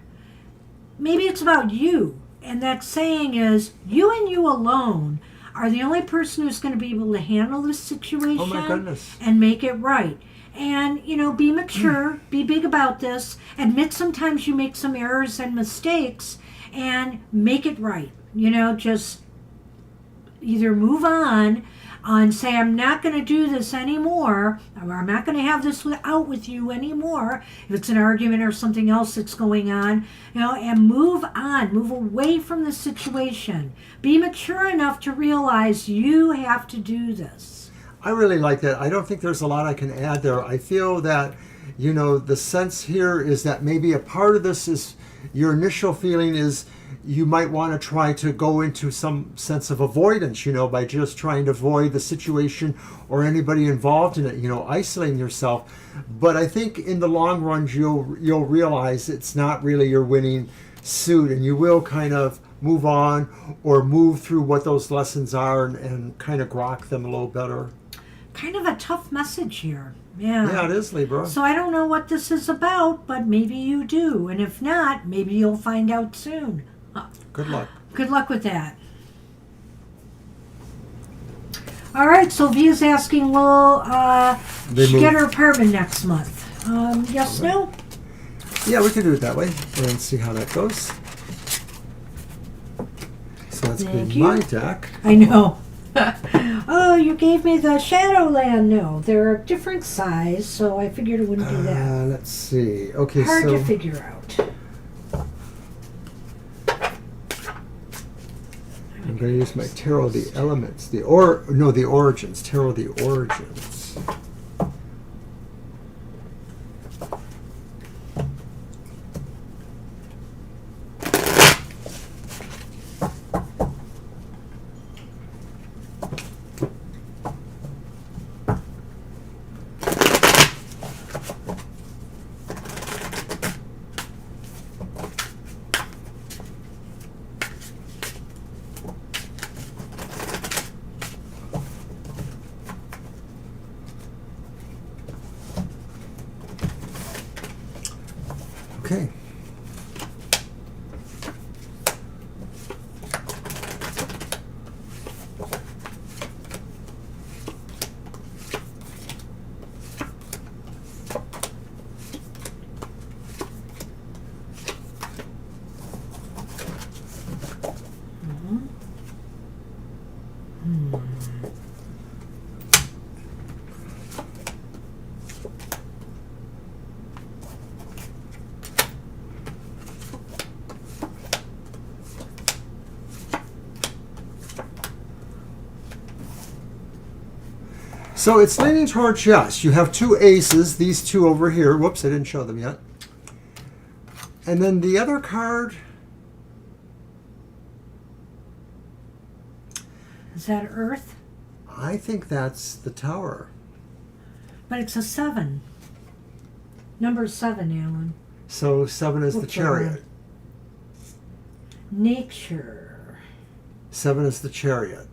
maybe it's about you. And that saying is, you and you alone are the only person who's going to be able to handle this situation. Oh my goodness. And make it right. And, you know, be mature, be big about this, admit sometimes you make some errors and mistakes, and make it right. You know, just either move on and say, I'm not going to do this anymore, or I'm not going to have this out with you anymore, if it's an argument or something else that's going on, you know, and move on, move away from the situation. Be mature enough to realize you have to do this. I really like that. I don't think there's a lot I can add there. I feel that, you know, the sense here is that maybe a part of this is your initial feeling is you might want to try to go into some sense of avoidance, you know, by just trying to avoid the situation or anybody involved in it, you know, isolating yourself. But I think in the long run, you'll realize it's not really your winning suit, and you will kind of move on or move through what those lessons are and kind of grok them a little better. Kind of a tough message here. Yeah. Yeah, it is, Libra. So I don't know what this is about, but maybe you do. And if not, maybe you'll find out soon. Good luck. Good luck with that. All right, so Via's asking, will she get her apartment next month? Yes, no? Yeah, we can do it that way and see how that goes. So that's Thank been you. my deck. I know. Oh, you gave me the Shadowland. No, they're a different size, so I figured it wouldn't do that. Let's see. Okay, Hard so to figure out. I'm going to use my Tarot the Elements, the Origins, Tarot the Origins. So it's leaning towards yes. You have two aces, these two over here. Whoops, I didn't show them yet. And then the other card. Is that Earth? I think that's the Tower. But it's a 7. Number 7, Alan. So 7 is the What's Chariot. Nature. 7 is the Chariot.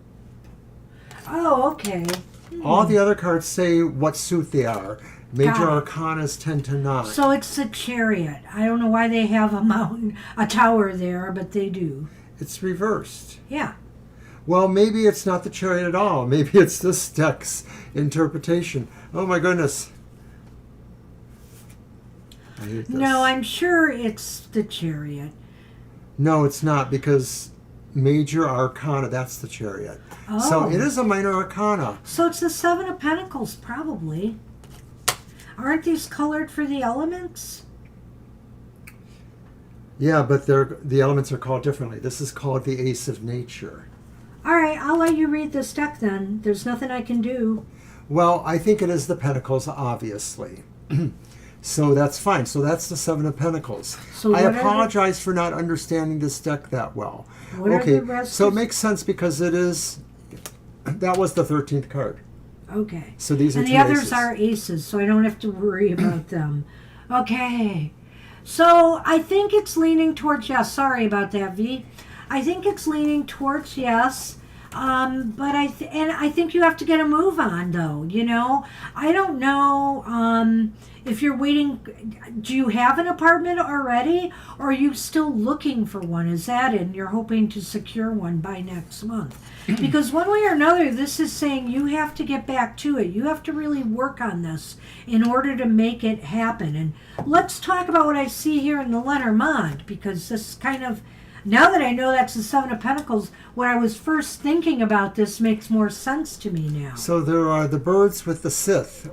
Oh, okay. All the other cards say what suit they are. Major Got it. Arcanas 10 to 9. So it's the Chariot. I don't know why they have a tower there, but they do. It's reversed. Yeah. Well, maybe it's not the Chariot at all. Maybe it's this deck's interpretation. Oh my goodness. I hate this. No, I'm sure it's the Chariot. No, it's not, because Major Arcana, that's the Chariot. So Oh. it is a minor arcana. So it's the 7 of Pentacles, probably. Aren't these colored for the elements? Yeah, but the elements are called differently. This is called the Ace of Nature. All right, I'll let you read this deck then. There's nothing I can do. Well, I think it is the Pentacles, obviously. So that's fine. So that's the 7 of Pentacles. So I what are apologize for not understanding this deck that well. What are Okay, the rest so it of- makes sense because it is... That was the 13th card. Okay. So these are And two the others aces. are aces, so I don't have to worry about them. Okay. So I think it's leaning towards yes. Sorry about that, V. I think it's leaning towards yes. But I think you have to get a move on, though. You know, I don't know if you're waiting. Do you have an apartment already, or are you still looking for one? Is that it? And you're hoping to secure one by next month? Because one way or another, this is saying you have to get back to it. You have to really work on this in order to make it happen. And let's talk about what I see here in the Lenormand, because this kind of, now that I know that's the 7 of Pentacles, what I was first thinking about this makes more sense to me now. So there are the birds with the Sith.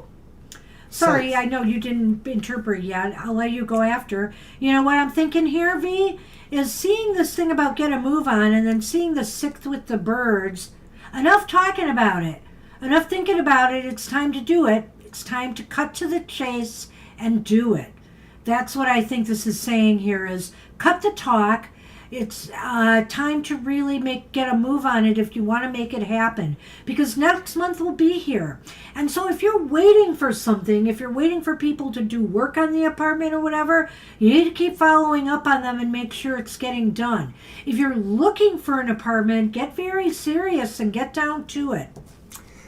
Sorry, Scythe. I know you didn't interpret yet. I'll let you go after. You know what I'm thinking here, V? Is seeing this thing about get a move on and then seeing the 6th with the birds. Enough talking about it. Enough thinking about it. It's time to do it. It's time to cut to the chase and do it. That's what I think this is saying here is cut the talk. It's time to really get a move on it if you want to make it happen. Because next month will be here. And so if you're waiting for something, if you're waiting for people to do work on the apartment or whatever, you need to keep following up on them and make sure it's getting done. If you're looking for an apartment, get very serious and get down to it.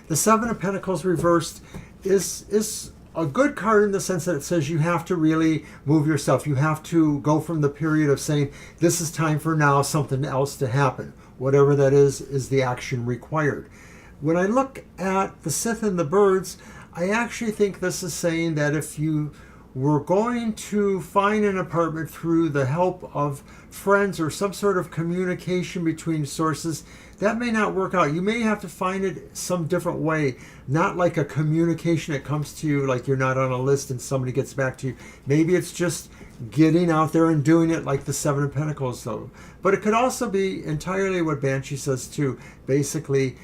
The 7 of Pentacles reversed is a good card in the sense that it says you have to really move yourself. You have to go from the period of saying, this is time for now something else to happen. Whatever that is the action required. When I look at the Sith and the birds, I actually think this is saying that if you were going to find an apartment through the help of friends or some sort of communication between sources, that may not work out. You may have to find it some different way, not like a communication that comes to you like you're not on a list and somebody gets back to you. Maybe it's just getting out there and doing it like the 7 of Pentacles though. But it could also be entirely what Banshee says too. Basically,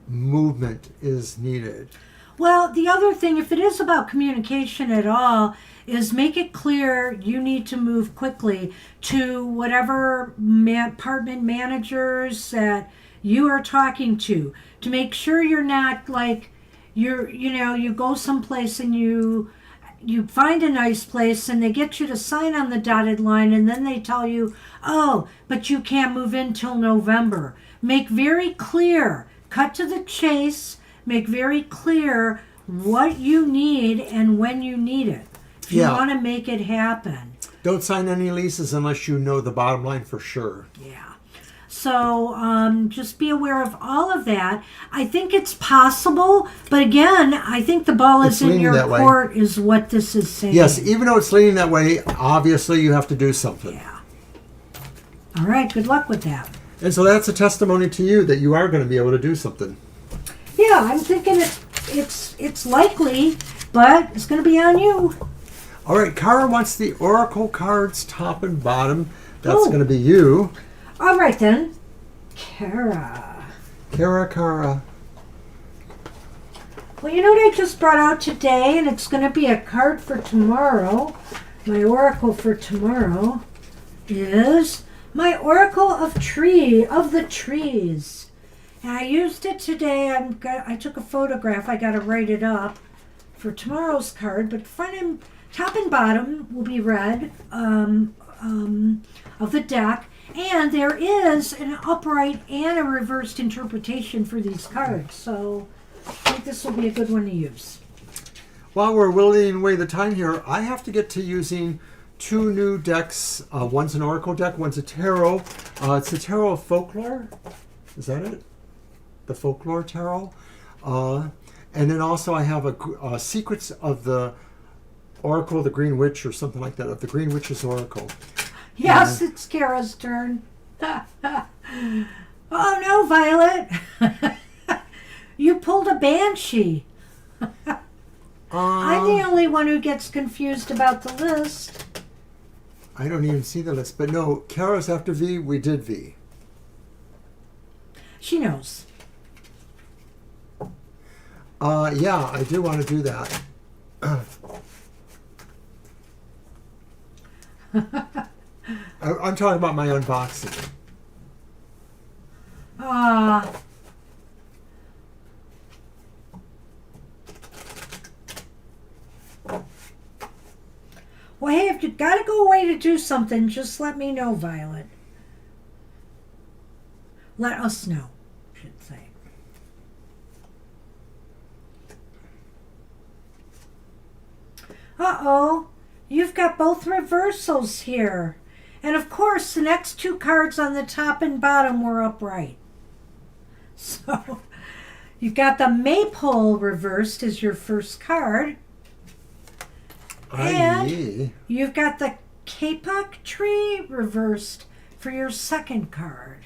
movement is needed. Well, the other thing, if it is about communication at all, is make it clear you need to move quickly to whatever apartment managers that you are talking to make sure you're not like you go someplace and you find a nice place and they get you to sign on the dotted line and then they tell you, oh, but you can't move in till November. Make very clear, cut to the chase, make very clear what you need and when you need it. If you want to make it happen. Don't sign any leases unless you know the bottom line for sure. Yeah. So just be aware of all of that. I think it's possible, but again, I think the ball is in your court is what this is saying. Yes, even though it's leaning that way, obviously you have to do something. Yeah. All right, good luck with that. And so that's a testimony to you that you are going to be able to do something. Yeah, I'm thinking it's likely, but it's going to be on you. All right, Kara wants the Oracle cards top and bottom. That's going to be you. All right, then. Kara. Kara. Well, you know what I just brought out today, and it's going to be a card for tomorrow. My oracle for tomorrow is my Oracle of the Trees. And I used it today. I took a photograph. I got to write it up for tomorrow's card. But top and bottom will be red of the deck. And there is an upright and a reversed interpretation for these cards. So I think this will be a good one to use. While we're whittling away the time here, I have to get to using two new decks. One's an Oracle deck, one's a Tarot. It's the Tarot of Folklore. Is that it? The Folklore Tarot. And then also I have a Secrets of the Oracle, the Green Witch, or something like that, of the Green Witch's Oracle. Yes, it's Kara's turn. Oh no, Violet. You pulled a Banshee. I'm the only one who gets confused about the list. I don't even see the list. But no, Kara's after V, we did V. She knows. Yeah, I do want to do that. I'm talking about my unboxing. Well, hey, if you got to go away to do something, just let me know, Violet. Let us know, I should say. Uh-oh, you've got both reversals here. And of course, the next two cards on the top and bottom were upright. So, you've got the Maypole reversed as your first card. And you've got the Kapok tree reversed for your second card.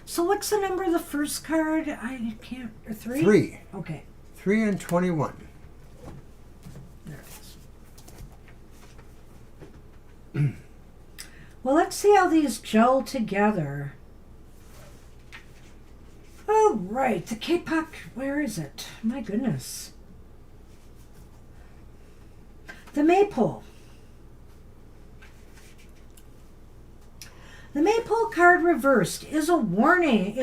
So what's the number of the first card? I can't. 3? 3. Okay. 3 and 21. There it is. Well, let's see how these gel together. Oh, right. The Kapok. Where is it? My goodness. The Maypole. The Maypole card reversed is warning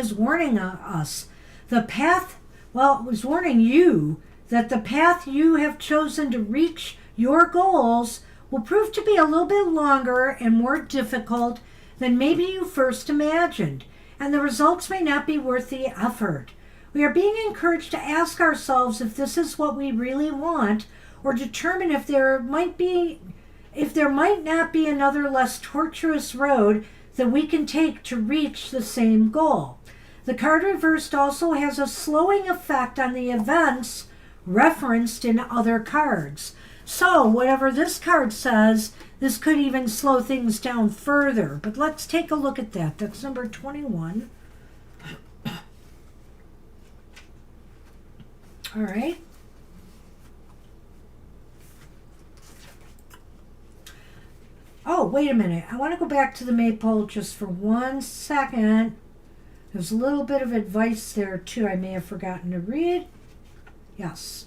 us the path, well, it was warning you that the path you have chosen to reach your goals will prove to be a little bit longer and more difficult than maybe you first imagined, and the results may not be worth the effort. We are being encouraged to ask ourselves if this is what we really want, or determine if there might not be another less tortuous road that we can take to reach the same goal. The card reversed also has a slowing effect on the events referenced in other cards. So, whatever this card says, this could even slow things down further. But let's take a look at that. That's number 21. All right. Oh, wait a minute. I want to go back to the Maypole just for 1 second. There's a little bit of advice there, too, I may have forgotten to read. Yes.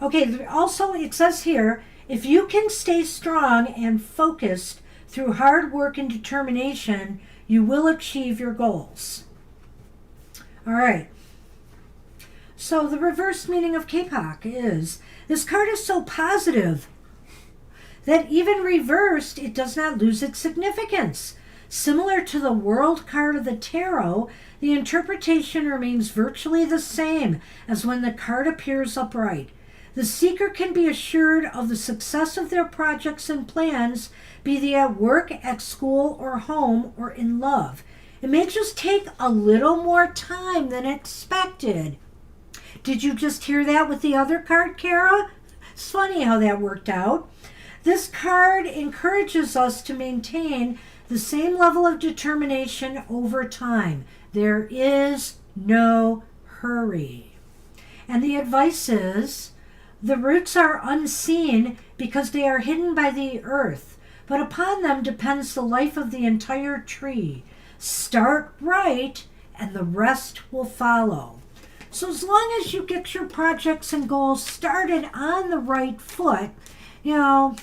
Okay, also it says here, if you can stay strong and focused through hard work and determination, you will achieve your goals. All right. So the reverse meaning of Kapok is, this card is so positive that even reversed, it does not lose its significance. Similar to the World card of the Tarot, the interpretation remains virtually the same as when the card appears upright. The seeker can be assured of the success of their projects and plans, be they at work, at school, or home, or in love. It may just take a little more time than expected. Did you just hear that with the other card, Kara? It's funny how that worked out. This card encourages us to maintain the same level of determination over time. There is no hurry. And the advice is, the roots are unseen because they are hidden by the earth, but upon them depends the life of the entire tree. Start right and the rest will follow. So as long as you get your projects and goals started on the right foot, you know,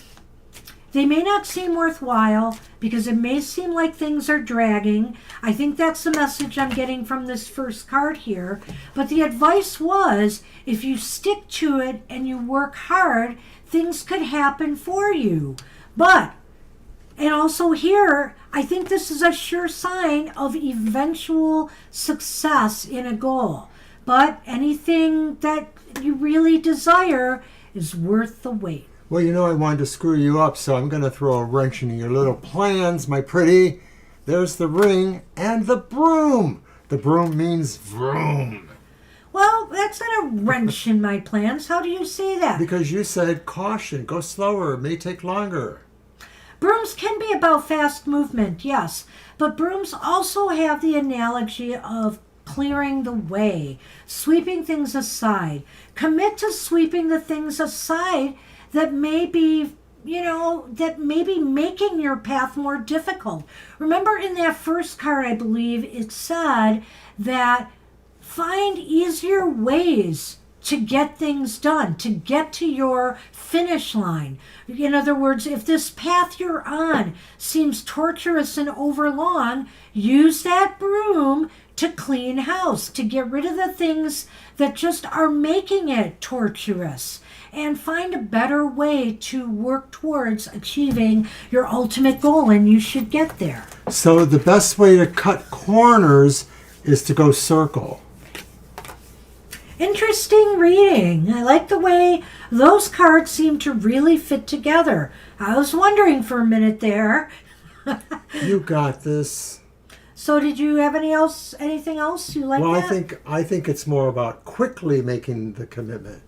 they may not seem worthwhile because it may seem like things are dragging. I think that's the message I'm getting from this first card here. But the advice was, if you stick to it and you work hard, things could happen for you. And also here, I think this is a sure sign of eventual success in a goal. But anything that you really desire is worth the wait. Well, you know I wanted to screw you up, so I'm going to throw a wrench into your little plans, my pretty. There's the ring and the broom. The broom means vroom. Well, that's not a wrench in my plans. How do you say that? Because you said caution, go slower, it may take longer. Brooms can be about fast movement, yes. But brooms also have the analogy of clearing the way, sweeping things aside. Commit to sweeping the things aside that may be, making your path more difficult. Remember in that first card, I believe it said that find easier ways to get things done, to get to your finish line. In other words, if this path you're on seems torturous and overlong, use that broom to clean house, to get rid of the things that just are making it torturous, and find a better way to work towards achieving your ultimate goal, and you should get there. So the best way to cut corners is to go circle. Interesting reading. I like the way those cards seem to really fit together. I was wondering for a minute there. You got this. So did you have anything else you like? Well, that? I think it's more about quickly making the commitment.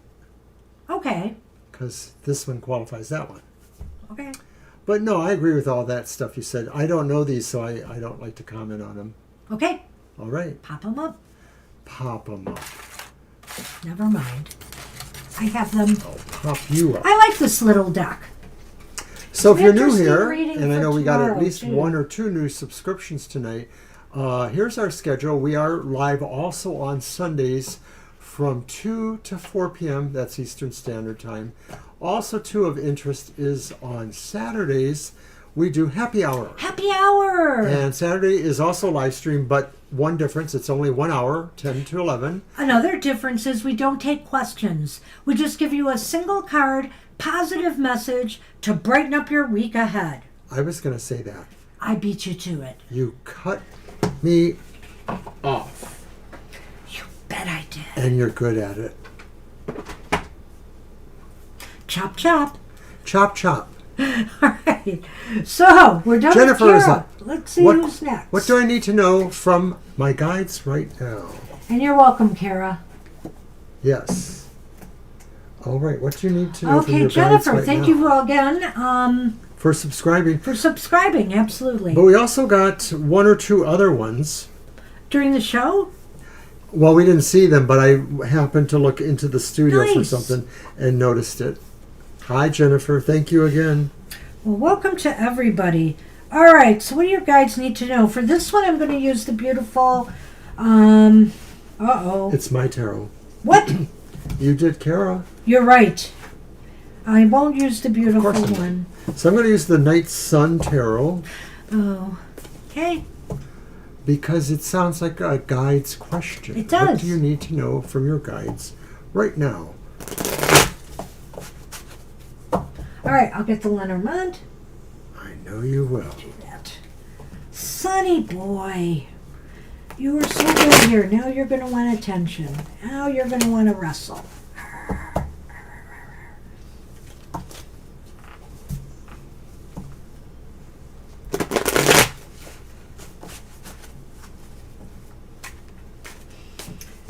Okay. Because this one qualifies that one. Okay. But no, I agree with all that stuff you said. I don't know these, so I don't like to comment on them. Okay. All right. Pop them up. Pop them up. Never mind. I have them. I'll pop you up. I like this little deck. So if you're new Interesting here, reading and I for know we got at tomorrow, least too. 1 or 2 new subscriptions tonight, here's our schedule. We are live also on Sundays from 2 to 4 p.m. That's Eastern Standard Time. Also, too, of interest is on Saturdays, we do happy hour. Happy hour. And Saturday is also live stream, but one difference, it's only 1 hour, 10 to 11. Another difference is we don't take questions. We just give you a single card, positive message to brighten up your week ahead. I was going to say that. I beat you to it. You cut me off. You bet I did. And you're good at it. Chop, chop. Chop, chop. All right. So, we're done Jennifer with is Kara. up. Let's see What- who's next. What do I need to know from my guides right now? And you're welcome, Kara. Yes. All right. What do you need to know from Okay, your guides Jennifer, right thank now? you again For subscribing. for subscribing. Absolutely. But we also got 1 or 2 other ones. During the show? Well, we didn't see them, but I happened to look into the studio for Nice. something and noticed it. Hi, Jennifer. Thank you again. Well, welcome to everybody. All right, so what do your guides need to know? For this one, I'm going to use the beautiful, It's my tarot. What? You did Kara. You're right. I won't use the beautiful course not. one. So I'm going to use the Night Sun Tarot Oh, okay. because it sounds like a guide's question. It does. What do you need to know from your guides right now? All right, I'll get the Lenormand. I know you will. Do that. Sonny boy. You were so good here. Now you're going to want attention. Now you're going to want to wrestle.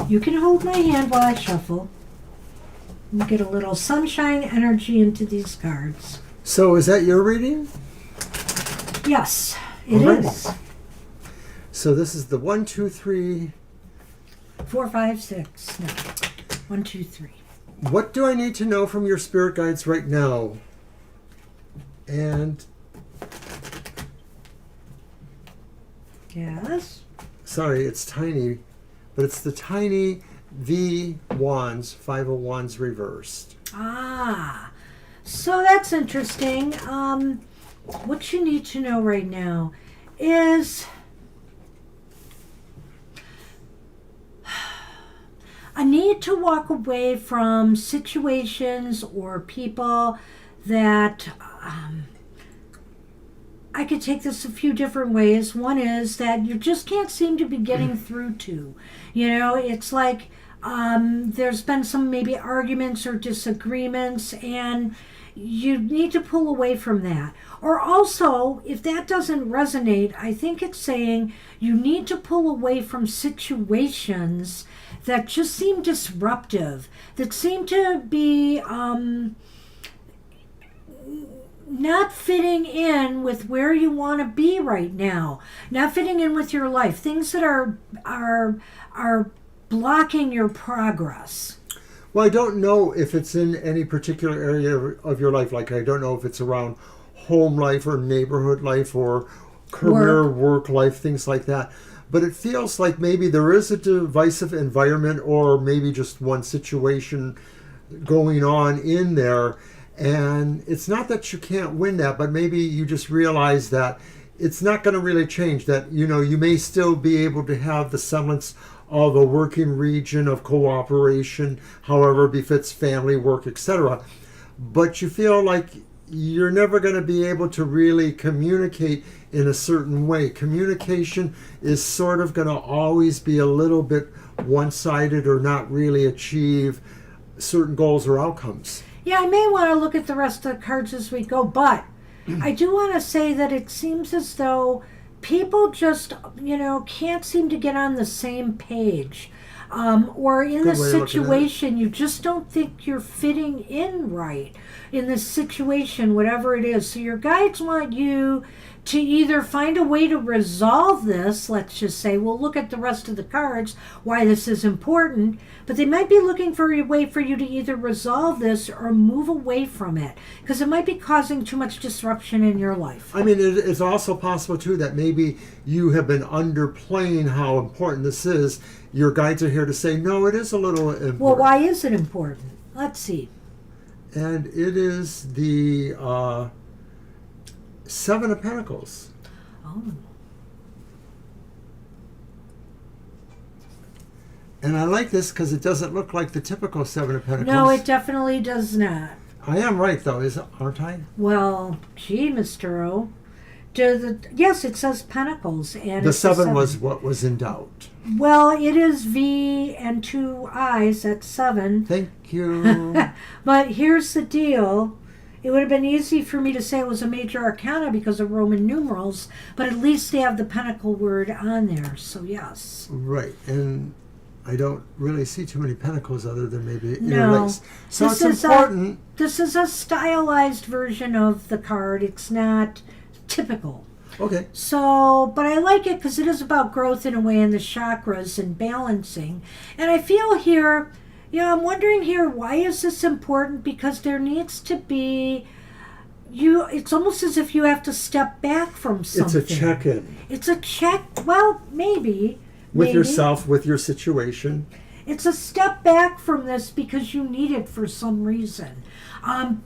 You can hold my hand while I shuffle. And get a little sunshine energy into these cards. So is that your reading? Yes, it Alrighty. is. So this is the 1, 2, 3. 4, 5, 6. No. 1, 2, 3. What do I need to know from your spirit guides right now? And Yes. Sorry, it's tiny, but it's the tiny V wands, 5 of wands reversed. Ah, so that's interesting. What you need to know right now is a need to walk away from situations or people that I could take this a few different ways. One is that you just can't seem to be getting through to. You know, it's like there's been some maybe arguments or disagreements, and you need to pull away from that. Or also, if that doesn't resonate, I think it's saying you need to pull away from situations that just seem disruptive, that seem to be not fitting in with where you want to be right now, not fitting in with your life, things that are blocking your progress. Well, I don't know if it's in any particular area of your life. Like, I don't know if it's around home life or neighborhood life or career, work life, things like that. But it feels like maybe there is a divisive environment, or maybe just one situation going on in there. And it's not that you can't win that, but maybe you just realize that it's not going to really change. That, you know, you may still be able to have the semblance of a working region of cooperation, however befits family, work, etc. But you feel like you're never going to be able to really communicate in a certain way. Communication is sort of going to always be a little bit one-sided, or not really achieve certain goals or outcomes. Yeah, I may want to look at the rest of the cards as we go, but I do want to say that it seems as though people just, you know, can't seem to get on the same page. Or in the situation, you just don't think you're fitting in right in this situation, whatever it is. So your guides want you to either find a way to resolve this. Let's just say, we'll look at the rest of the cards, why this is important, but they might be looking for a way for you to either resolve this or move away from it, because it might be causing too much disruption in your life. I mean, it's also possible, too, that maybe you have been underplaying how important this is. Your guides are here to say, no, it is a little important. Well, why is it important? Let's see. And it is the 7 of Pentacles. Oh. And I like this because it doesn't look like the typical 7 of Pentacles. No, it definitely does not. I am right, though, aren't I? Well, gee, Mr. O. Yes, it says Pentacles. And the 7 was what was in doubt. Well, it is V and 2 I's, that's 7. Thank you. But here's the deal. It would have been easy for me to say it was a major arcana because of Roman numerals, but at least they have the pentacle word on there, so yes. Right, and I don't really see too many pentacles other than maybe No. interlaced. So it's important. This is a stylized version of the card. It's not typical. Okay. So, but I like it because it is about growth in a way in the chakras and balancing. And I feel here, I'm wondering here, why is this important? Because there needs to be, it's almost as if you have to step back from something. It's a check-in. It's a check, well, maybe. With yourself, with your situation. It's a step back from this because you need it for some reason.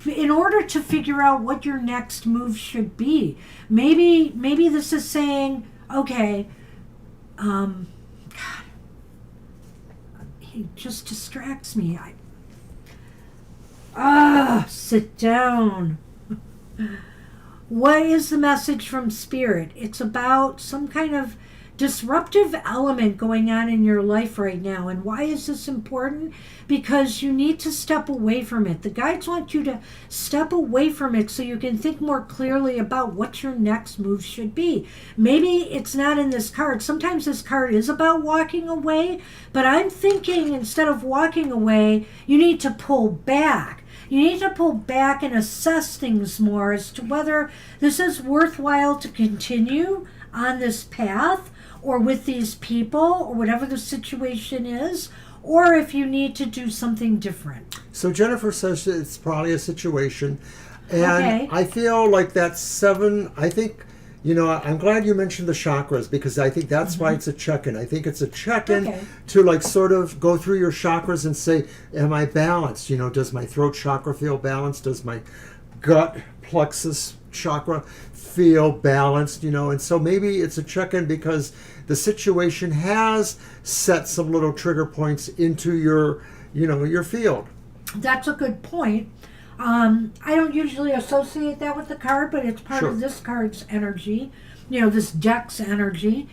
In order to figure out what your next move should be. Maybe this is saying, okay, God, he just distracts me. Sit down. What is the message from Spirit? It's about some kind of disruptive element going on in your life right now. And why is this important? Because you need to step away from it. The guides want you to step away from it so you can think more clearly about what your next move should be. Maybe it's not in this card. Sometimes this card is about walking away, but I'm thinking instead of walking away, you need to pull back. You need to pull back and assess things more as to whether this is worthwhile to continue on this path or with these people or whatever the situation is, or if you need to do something different. So Jennifer says it's probably a situation. And Okay. I feel like that 7, I think I'm glad you mentioned the chakras, because I think that's why it's a check-in. I think it's a check-in Okay. to like sort of go through your chakras and say, am I balanced? Does my throat chakra feel balanced? Does my gut plexus chakra feel balanced? And so maybe it's a check-in because the situation has set some little trigger points into your field. That's a good point. I don't usually associate that with the card, but it's part Sure. of this card's energy, this deck's energy.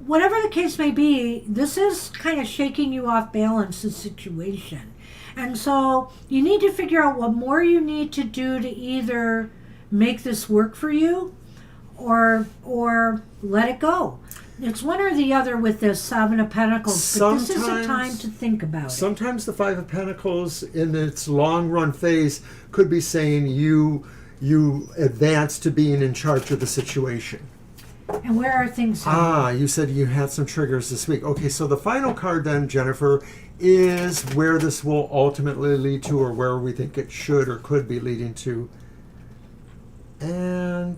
Whatever the case may be, this is kind of shaking you off balance, the situation. And so you need to figure out what more you need to do to either make this work for you or let it go. It's one or the other with this Seven of Pentacles, but this is a time to think about it. Sometimes the Five of Pentacles in its long run phase could be saying you advance to being in charge of the situation. And where are things headed? You said you had some triggers this week. Okay, so the final card then, Jennifer, is where this will ultimately lead to, or where we think it should or could be leading to. And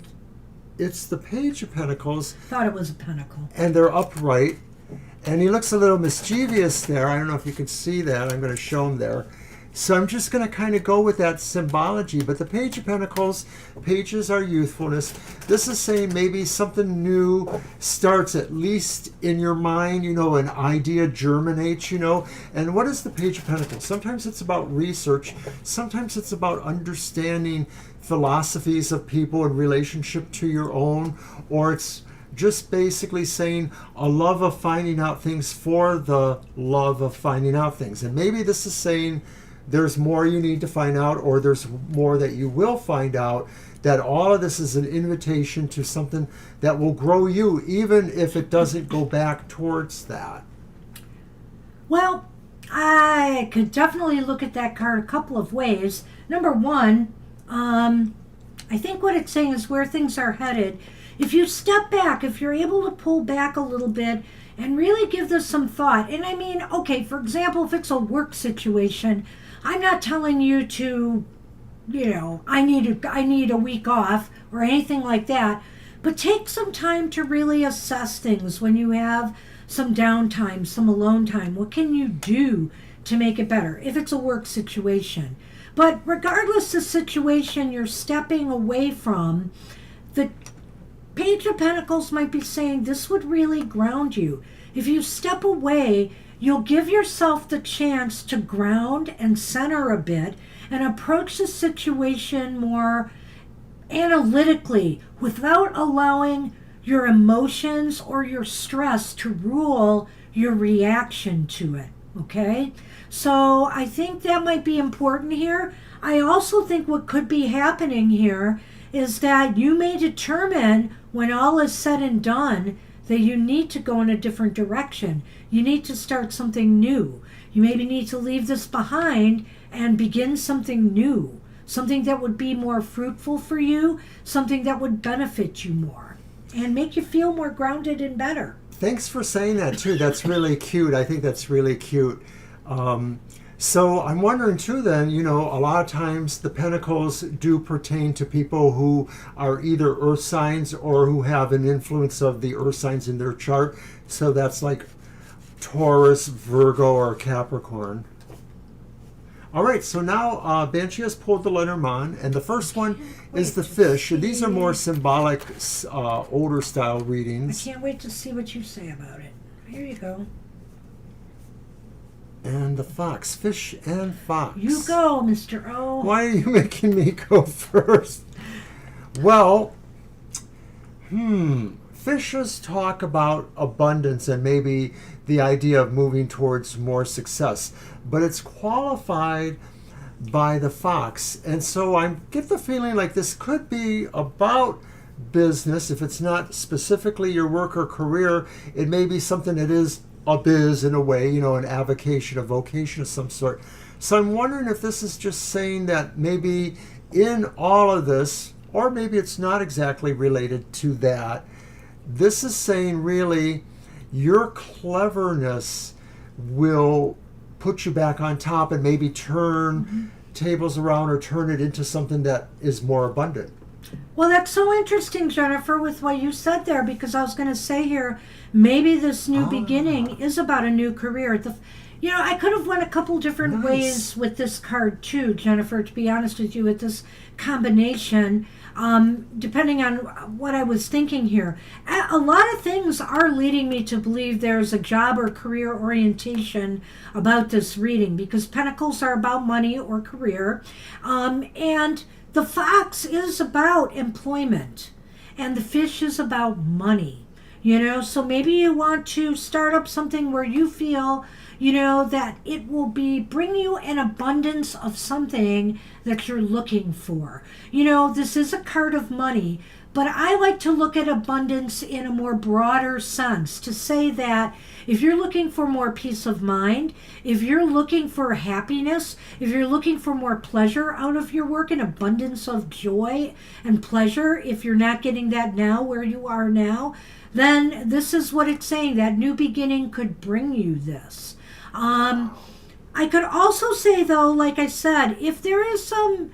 it's the Page of Pentacles. Thought it was a pentacle. And they're upright. And he looks a little mischievous there. I don't know if you can see that. I'm going to show him there. So I'm just going to kind of go with that symbology. But the Page of Pentacles, pages are youthfulness. This is saying maybe something new starts at least in your mind, an idea germinates, And what is the Page of Pentacles? Sometimes it's about research. Sometimes it's about understanding philosophies of people in relationship to your own, or it's just basically saying a love of finding out things for the love of finding out things. And maybe this is saying there's more you need to find out, or there's more that you will find out, that all of this is an invitation to something that will grow you, even if it doesn't go back towards that. Well, I could definitely look at that card a couple of ways. Number one, I think what it's saying is where things are headed. If you step back, if you're able to pull back a little bit and really give this some thought, and I mean, okay, for example, if it's a work situation, I'm not telling you to, I need a week off or anything like that, but take some time to really assess things when you have some downtime, some alone time. What can you do to make it better if it's a work situation? But regardless of the situation you're stepping away from, the Page of Pentacles might be saying this would really ground you. If you step away, you'll give yourself the chance to ground and center a bit and approach the situation more analytically without allowing your emotions or your stress to rule your reaction to it. Okay? So I think that might be important here. I also think what could be happening here is that you may determine when all is said and done that you need to go in a different direction. You need to start something new. You maybe need to leave this behind and begin something new, something that would be more fruitful for you, something that would benefit you more and make you feel more grounded and better. Thanks for saying that too. That's really cute. I think that's really cute. So I'm wondering too then, a lot of times the pentacles do pertain to people who are either earth signs or who have an influence of the earth signs in their chart. So that's like Taurus, Virgo, or Capricorn. All right, so now Banshee has pulled the Lenormand, and the first one is the fish. And these are more symbolic, older style I readings. can't wait to see what you say about it. Here you go. And the fox, fish and fox. You go, Mr. O. Why are you making me go first? Well, fishes talk about abundance and maybe the idea of moving towards more success, but it's qualified by the fox. And so I get the feeling like this could be about business. If it's not specifically your work or career, it may be something that is a biz in a way, an avocation, a vocation of some sort. So I'm wondering if this is just saying that maybe in all of this, or maybe it's not exactly related to that, this is saying really your cleverness will put you back on top and maybe turn tables around or turn it into something that is more abundant. Well, that's so interesting, Jennifer, with what you said there, because I was going to say here, maybe this new beginning is about a new career. I could have went a couple different ways with this card too, Jennifer, to be honest with you, with this combination, depending on what I was thinking here. A lot of things are leading me to believe there's a job or career orientation about this reading, because Pentacles are about money or career, and the fox is about employment, and the fish is about money. So maybe you want to start up something where you feel, that it will bring you an abundance of something that you're looking for. This is a card of money, but I like to look at abundance in a more broader sense, to say that if you're looking for more peace of mind, if you're looking for happiness, if you're looking for more pleasure out of your work, an abundance of joy and pleasure, if you're not getting that now where you are now, then this is what it's saying. That new beginning could bring you this. I could also say, though, like I said, if there is some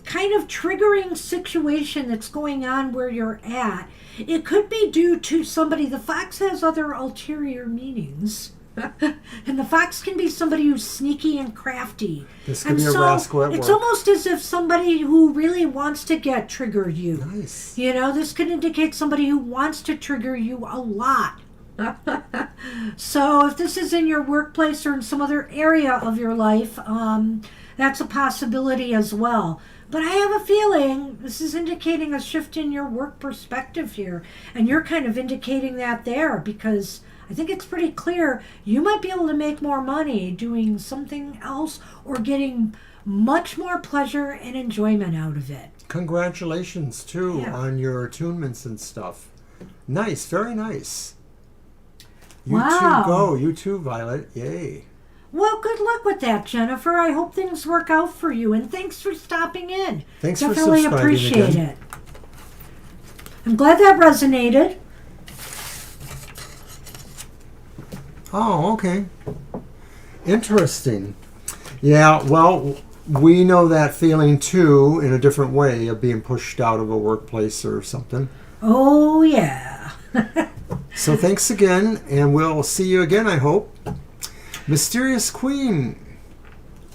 kind of triggering situation that's going on where you're at, it could be due to somebody. The fox has other ulterior meanings. And the fox can be somebody who's sneaky and crafty. This could be a rascal at work. It's almost as if somebody who really wants to trigger you. Nice. This could indicate somebody who wants to trigger you a lot. So if this is in your workplace or in some other area of your life, that's a possibility as well. But I have a feeling this is indicating a shift in your work perspective here. And you're kind of indicating that there, because I think it's pretty clear you might be able to make more money doing something else or getting much more pleasure and enjoyment out of it. Congratulations, too, on your attunements and stuff. Nice, very nice. You too go. You too, Violet. Yay. Well, good luck with that, Jennifer. I hope things work out for you, and thanks for stopping in. Thanks Definitely for subscribing appreciate again. it. I'm glad that resonated. Oh, okay. Interesting. Yeah, well, we know that feeling too, in a different way, of being pushed out of a workplace or something. Oh, yeah. So thanks again, and we'll see you again, I hope. Mysterious Queen,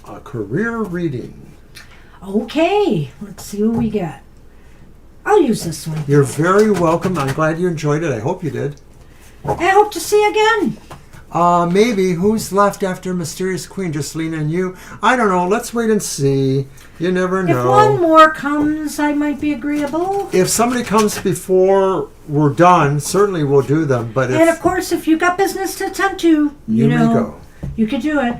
a career reading. Okay, let's see what we get. I'll use this one. You're very welcome. I'm glad you enjoyed it. I hope you did. I hope to see you again. Maybe. Who's left after Mysterious Queen? Just Lena and you? I don't know. Let's wait and see. You never know. If one more comes, I might be agreeable. If somebody comes before we're done, certainly we'll do them. But and of course, if you've got business to attend to, you may go. You could do it.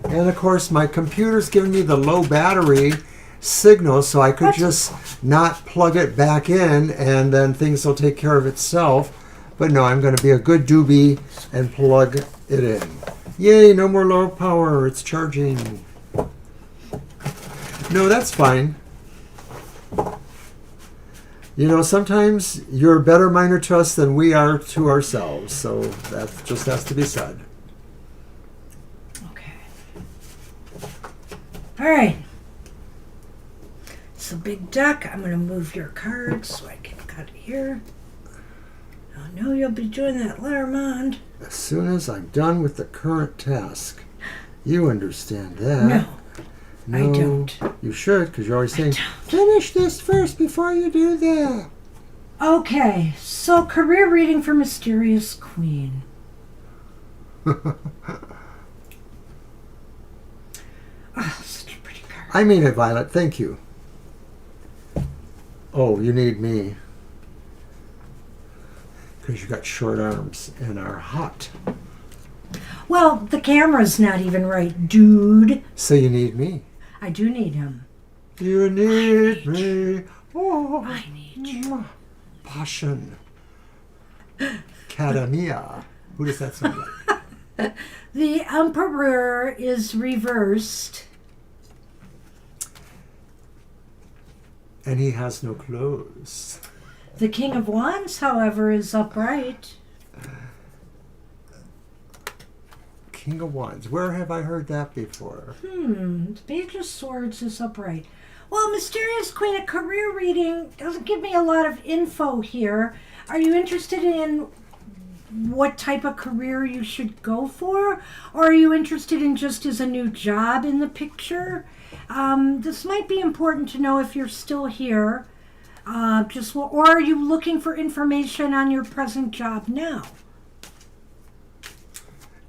And of course, my computer's giving me the low battery signal, so I could just not plug it back in, and then things will take care of itself. But no, I'm going to be a good doobie and plug it in. Yay, no more low power. It's charging. No, that's fine. Sometimes you're a better miner to us than we are to ourselves. So that just has to be said. Okay. All right. It's a big deck. I'm going to move your cards so I can cut here. I know you'll be doing that, Lenormand. As soon as I'm done with the current task. You understand that. No, I don't. You should, because you're always saying, finish this first before you do that. Okay, so career reading for Mysterious Queen. Such a pretty card. I mean it, Violet. Thank you. Oh, you need me. Because you got short arms and are hot. Well, the camera's not even right, dude. So you need me. I do need him. You need me. Oh, I need you. Passion. Cadamia. Who does that sound like? The Emperor is reversed. And he has no clothes. The King of Wands, however, is upright. King of Wands. Where have I heard that before? The Page of Swords is upright. Well, Mysterious Queen, a career reading doesn't give me a lot of info here. Are you interested in what type of career you should go for? Or are you interested in just as a new job in the picture? This might be important to know if you're still here. Or are you looking for information on your present job now?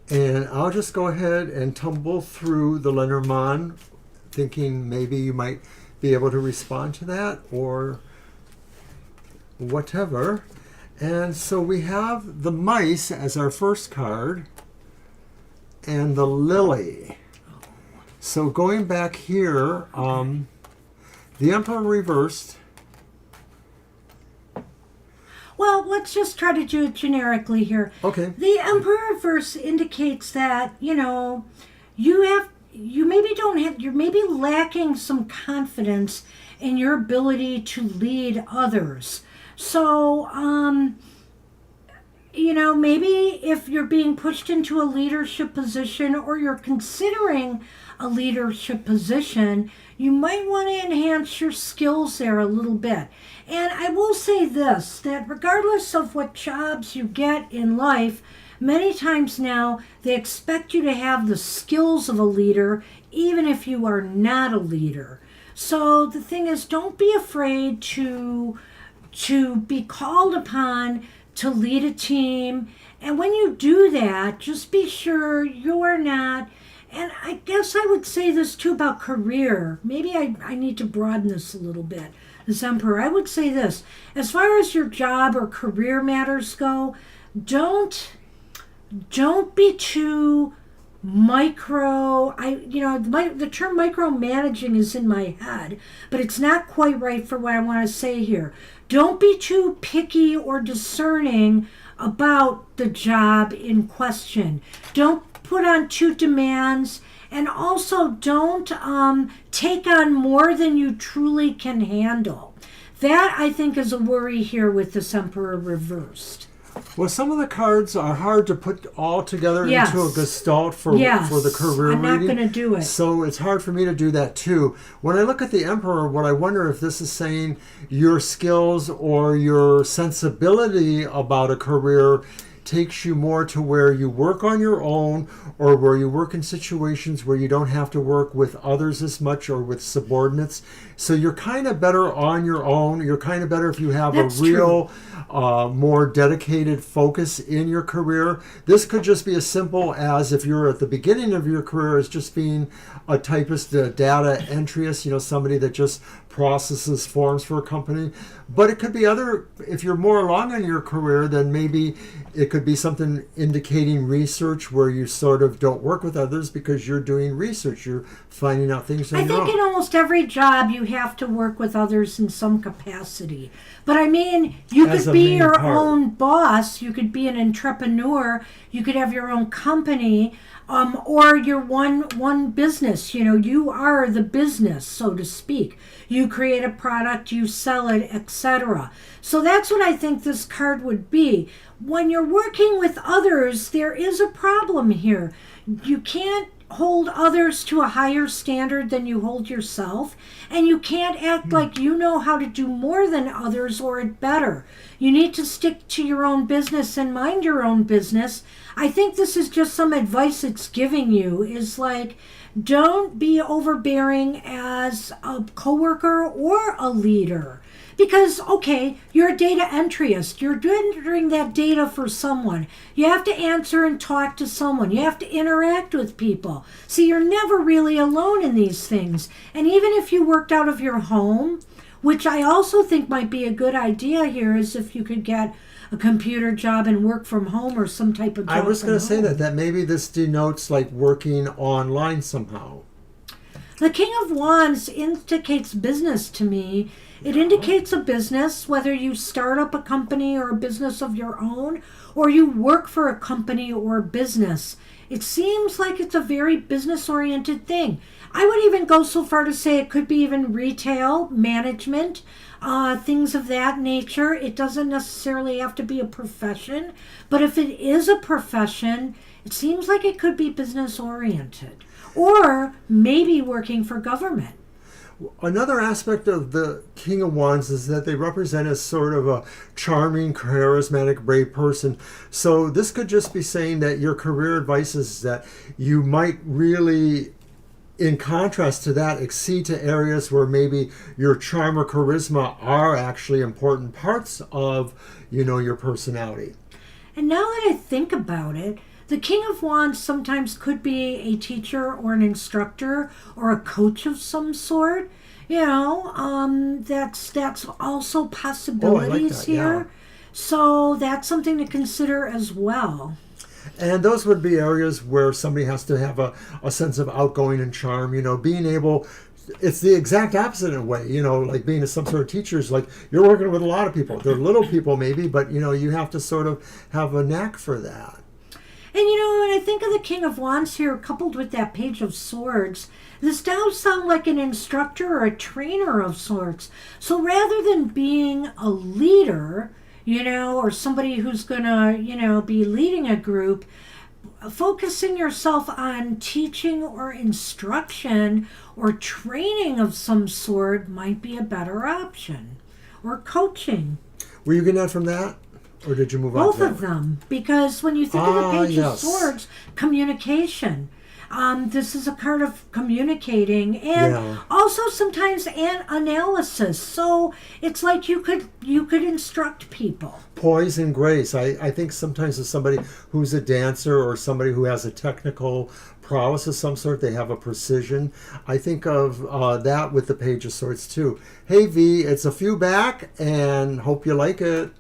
And I'll just go ahead and tumble through the Lenormand, thinking maybe you might be able to respond to that or whatever. And so we have the mice as our first card and the lily. So going back here, the Emperor reversed. Well, let's just try to do it generically here. Okay. The Emperor reverse indicates that, you're maybe lacking some confidence in your ability to lead others. So, maybe if you're being pushed into a leadership position or you're considering a leadership position, you might want to enhance your skills there a little bit. And I will say this, that regardless of what jobs you get in life, many times now they expect you to have the skills of a leader, even if you are not a leader. So the thing is, don't be afraid to be called upon to lead a team. And when you do that, just be sure you're not. And I guess I would say this too about career. Maybe I need to broaden this a little bit. This Emperor, I would say this. As far as your job or career matters go, don't be too micro. The term micromanaging is in my head, but it's not quite right for what I want to say here. Don't be too picky or discerning about the job in question. Don't put on too demands, and also don't take on more than you truly can handle. That, I think, is a worry here with this Emperor reversed. Well, some of the cards are hard to put all together into a gestalt for the career I'm not reading. going to do it. So it's hard for me to do that too. When I look at the Emperor, what I wonder if this is saying your skills or your sensibility about a career takes you more to where you work on your own, or where you work in situations where you don't have to work with others as much or with subordinates. So you're kind of better on your own. You're kind of better if you have That's a real, more dedicated focus in your career. This could just be as simple as, if you're at the beginning of your career, as just being a typist, a data entryist, somebody that just processes forms for a company. But it could be if you're more along in your career, then maybe it could be something indicating research, where you sort of don't work with others because you're doing research. You're finding out things on your own. I think in almost every job you have to work with others in some capacity. But I mean, you could be your own boss. You could be an entrepreneur. You could have your own company. Or you're one business. You are the business, so to speak. You create a product, you sell it, etc. So that's what I think this card would be. When you're working with others, there is a problem here. You can't hold others to a higher standard than you hold yourself, and you can't act like you know how to do more than others or it better. You need to stick to your own business and mind your own business. I think this is just some advice it's giving you, is like, don't be overbearing as a coworker or a leader. Because, okay, you're a data entryist. You're entering that data for someone. You have to answer and talk to someone. You have to interact with people. See, you're never really alone in these things. And even if you worked out of your home, which I also think might be a good idea here, is if you could get a computer job and work from home, or some type of job. I was going to say home. that maybe this denotes like working online somehow. The King of Wands indicates business to me. It indicates a business, whether you start up a company or a business of your own, or you work for a company or a business. It seems like it's a very business-oriented thing. I would even go so far to say it could be even retail, management, things of that nature. It doesn't necessarily have to be a profession, but if it is a profession, It seems like it could be business oriented, or maybe working for government. Another aspect of the King of Wands is that they represent as sort of a charming, charismatic, brave person. So this could just be saying that your career advice is that you might really, in contrast to that, exceed to areas where maybe your charm or charisma are actually important parts of, your personality. And now that I think about it, the King of Wands sometimes could be a teacher or an instructor or a coach of some sort. That's also possibilities that, here. yeah. So that's something to consider as well. And those would be areas where somebody has to have a sense of outgoing and charm, being able. It's the exact opposite in a way, like being some sort of teacher is like you're working with a lot of people. They're little people maybe, but you have to sort of have a knack for that. And when I think of the King of Wands here, coupled with that Page of Swords, this does sound like an instructor or a trainer of sorts. So rather than being a leader, or somebody who's going to, be leading a group, focusing yourself on teaching or instruction or training of some sort might be a better option. Or coaching. Were you getting that from that? Or did you move on? Both of them. Because when you think of the Page of yes. Swords, communication. This is a card of communicating and also sometimes an analysis. So it's like you could instruct people. Poise and grace. I think sometimes as somebody who's a dancer or somebody who has a technical prowess of some sort, they have a precision. I think of that with the Page of Swords too. Hey V, it's a few back and hope you like it.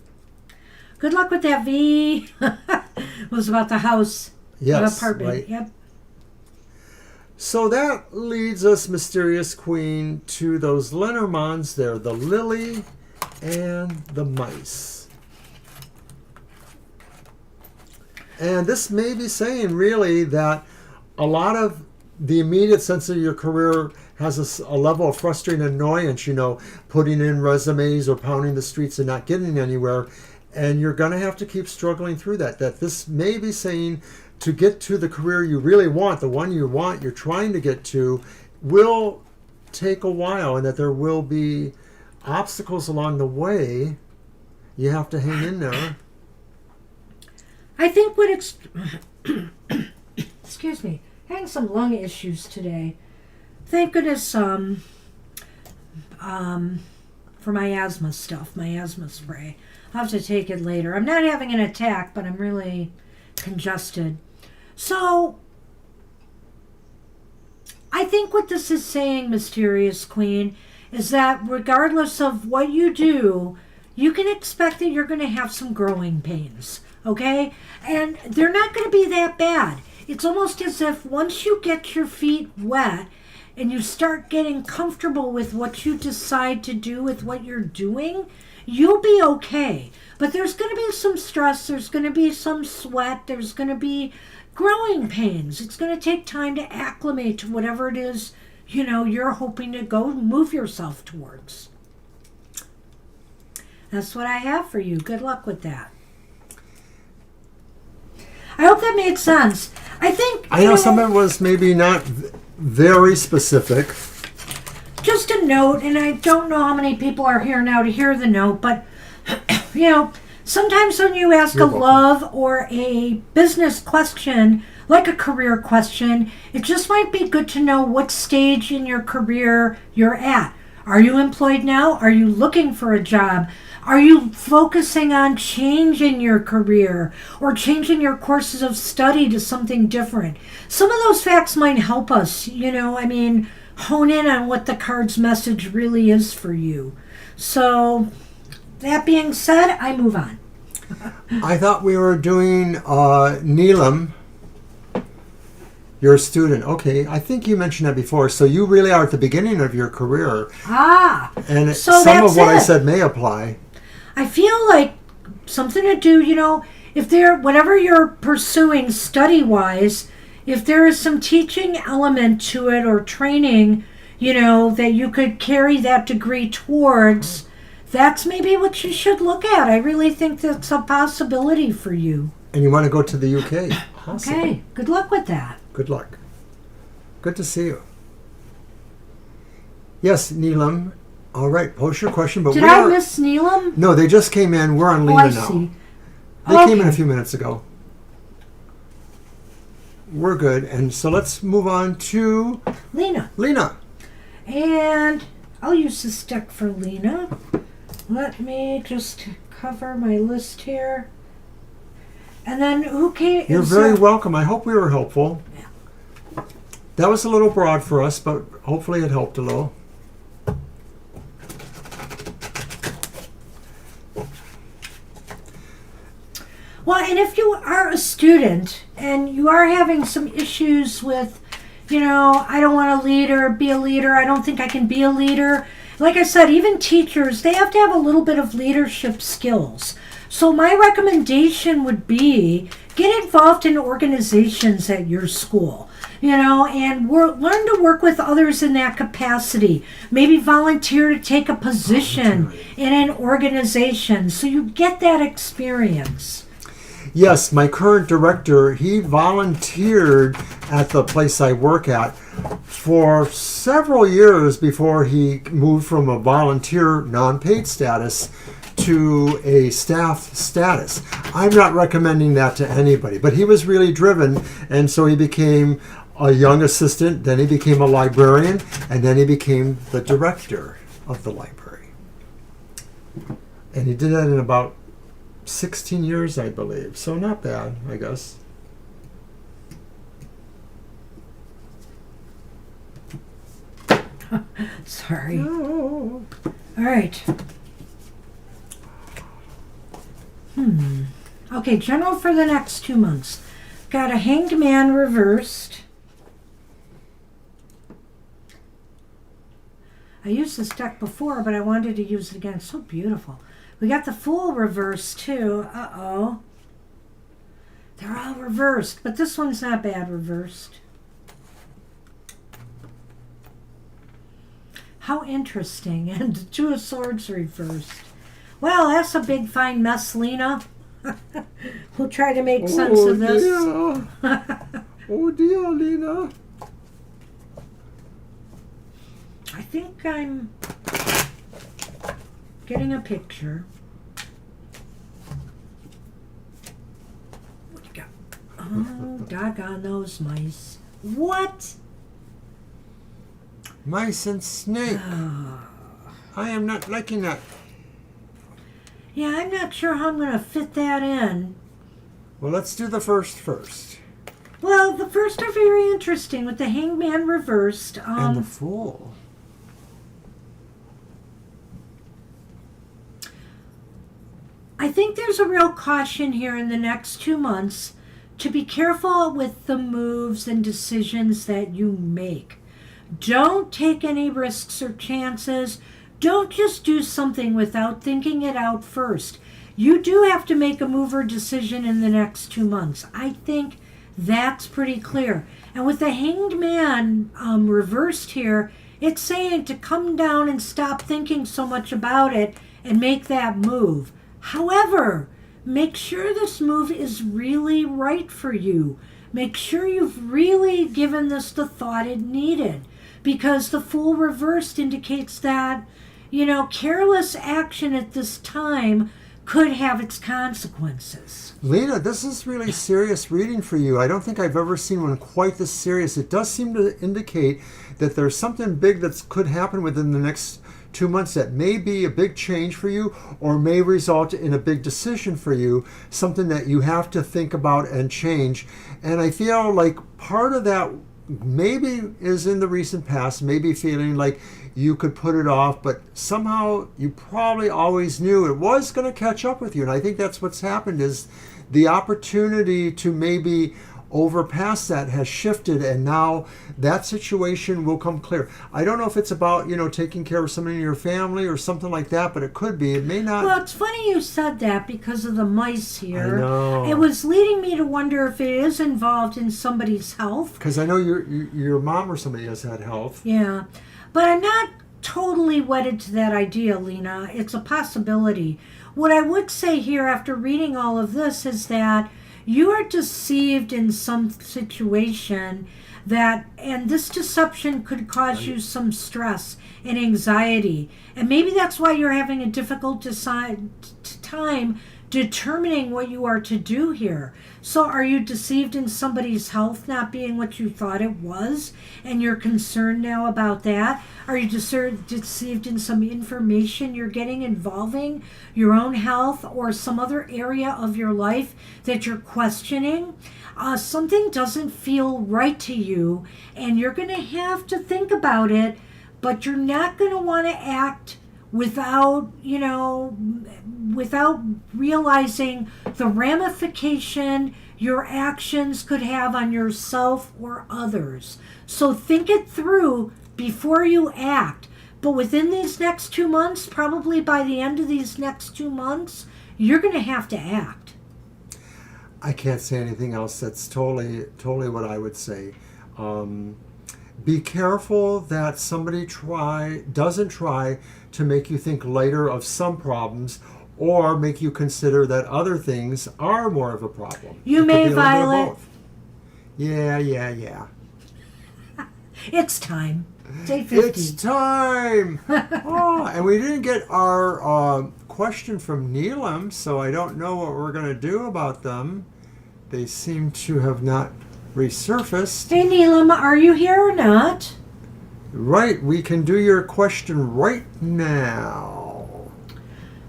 Good luck with that, V. It was about the house. Yes, the apartment. right. Yep. So that leads us, Mysterious Queen, to those Lenormands there, the lily and the mice. And this may be saying really that a lot of the immediate sense of your career has a level of frustrating annoyance, putting in resumes or pounding the streets and not getting anywhere. And you're going to have to keep struggling through that. That this may be saying to get to the career you really want, the one you're trying to get to, will take a while, and that there will be obstacles along the way. You have to hang in there. I think excuse me, having some lung issues today. Thank goodness for my asthma stuff, my asthma spray. I'll have to take it later. I'm not having an attack, but I'm really congested. So, I think what this is saying, Mysterious Queen, is that regardless of what you do, you can expect that you're going to have some growing pains, okay? And they're not going to be that bad. It's almost as if once you get your feet wet and you start getting comfortable with what you decide to do with what you're doing, you'll be okay. But there's going to be some stress, there's going to be some sweat, there's going to be growing pains. It's going to take time to acclimate to whatever it is, you're hoping to go move yourself towards. That's what I have for you. Good luck with that. I hope that made sense. I know some of it was maybe not very specific. Just a note, and I don't know how many people are here now to hear the note, but, sometimes when you ask a love or a business question, like a career question, it just might be good to know what stage in your career you're at. Are you employed now? Are you looking for a job? Are you focusing on changing your career or changing your courses of study to something different? Some of those facts might help us, hone in on what the card's message really is for you. So, that being said, I move on. I thought we were doing Neelam. You're a student. Okay, I think you mentioned that before. So you really are at the beginning of your career. And so some of what I said may apply. I feel like something to do, if whatever you're pursuing study-wise, if there is some teaching element to it or training, that you could carry that degree towards, that's maybe what you should look at. I really think that's a possibility for you. And you want to go to the UK. Possibly. Okay, good luck with that. Good luck. Good to see you. Yes, Neelam. All right, post your question. But Did I miss Neelam? No, they just came in. We're on Lena I now. see. They came in a few minutes ago. We're good. And so let's move on to Lena. Lena. And I'll use this deck for Lena. Let me just cover my list here. And then who came? You're very welcome. I hope we were helpful. Yeah. That was a little broad for us, but hopefully it helped a little. Well, and if you are a student and you are having some issues with, I don't want to lead or be a leader, I don't think I can be a leader. Like I said, even teachers, they have to have a little bit of leadership skills. So my recommendation would be get involved in organizations at your school, and learn to work with others in that capacity. Maybe volunteer to take a position in an organization so you get that experience. Yes, my current director, he volunteered at the place I work at for several years before he moved from a volunteer non-paid status to a staff status. I'm not recommending that to anybody, but he was really driven, and so he became a young assistant, then he became a librarian, and then he became the director of the library. And he did that in about 16 years, I believe. So not bad, I guess. Sorry. No. All right. Okay, general for the next 2 months. Got a Hanged Man reversed. I used this deck before, but I wanted to use it again. It's so beautiful. We got the Fool reversed, too. Uh-oh. They're all reversed, but this one's not bad reversed. How interesting. And the Two of Swords reversed. Well, that's a big fine mess, Lena. We'll try to make sense of this. Dear. Oh dear, Lena. I think I'm getting a picture. What you got? Oh, doggone those mice. What? Mice and snake. I am not liking that. Yeah, I'm not sure how I'm going to fit that in. Well, let's do the first. Well, the first are very interesting with the Hanged Man reversed. And the Fool. I think there's a real caution here in the next 2 months to be careful with the moves and decisions that you make. Don't take any risks or chances. Don't just do something without thinking it out first. You do have to make a move or decision in the next 2 months. I think that's pretty clear. And with the Hanged Man reversed here, it's saying to come down and stop thinking so much about it and make that move. However, make sure this move is really right for you. Make sure you've really given this the thought it needed. Because the Fool reversed indicates that, careless action at this time could have its consequences. Lena, this is really serious reading for you. I don't think I've ever seen one quite this serious. It does seem to indicate that there's something big that could happen within the next 2 months that may be a big change for you or may result in a big decision for you, something that you have to think about and change. And I feel like part of that maybe is in the recent past, maybe feeling like you could put it off, but somehow you probably always knew it was going to catch up with you. And I think that's what's happened is the opportunity to maybe overpass that has shifted, and now that situation will come clear. I don't know if it's about, taking care of somebody in your family or something like that, but it could be. It may not. Well, it's funny you said that because of the mice here. I know. It was leading me to wonder if it is involved in somebody's health. Because I know your mom or somebody has had health. Yeah. But I'm not totally wedded to that idea, Lena. It's a possibility. What I would say here after reading all of this is that you are deceived in some situation and this deception could cause you some stress and anxiety. And maybe that's why you're having a difficult time determining what you are to do here. So are you deceived in somebody's health not being what you thought it was, and you're concerned now about that? Are you deceived in some information you're getting involving your own health or some other area of your life that you're questioning? Something doesn't feel right to you, and you're going to have to think about it, but you're not going to want to act without realizing the ramification your actions could have on yourself or others. So think it through before you act. But within these next 2 months, probably by the end of these next 2 months, you're going to have to act. I can't say anything else. That's totally what I would say. Be careful that somebody doesn't try to make you think lighter of some problems or make you consider that other things are more of a problem. You It may, could be a little bit of Violet. both. Yeah. It's time. Day 50. It's time! And we didn't get our question from Neelam, so I don't know what we're going to do about them. They seem to have not resurfaced. Hey, Neelam, are you here or not? Right, we can do your question right now.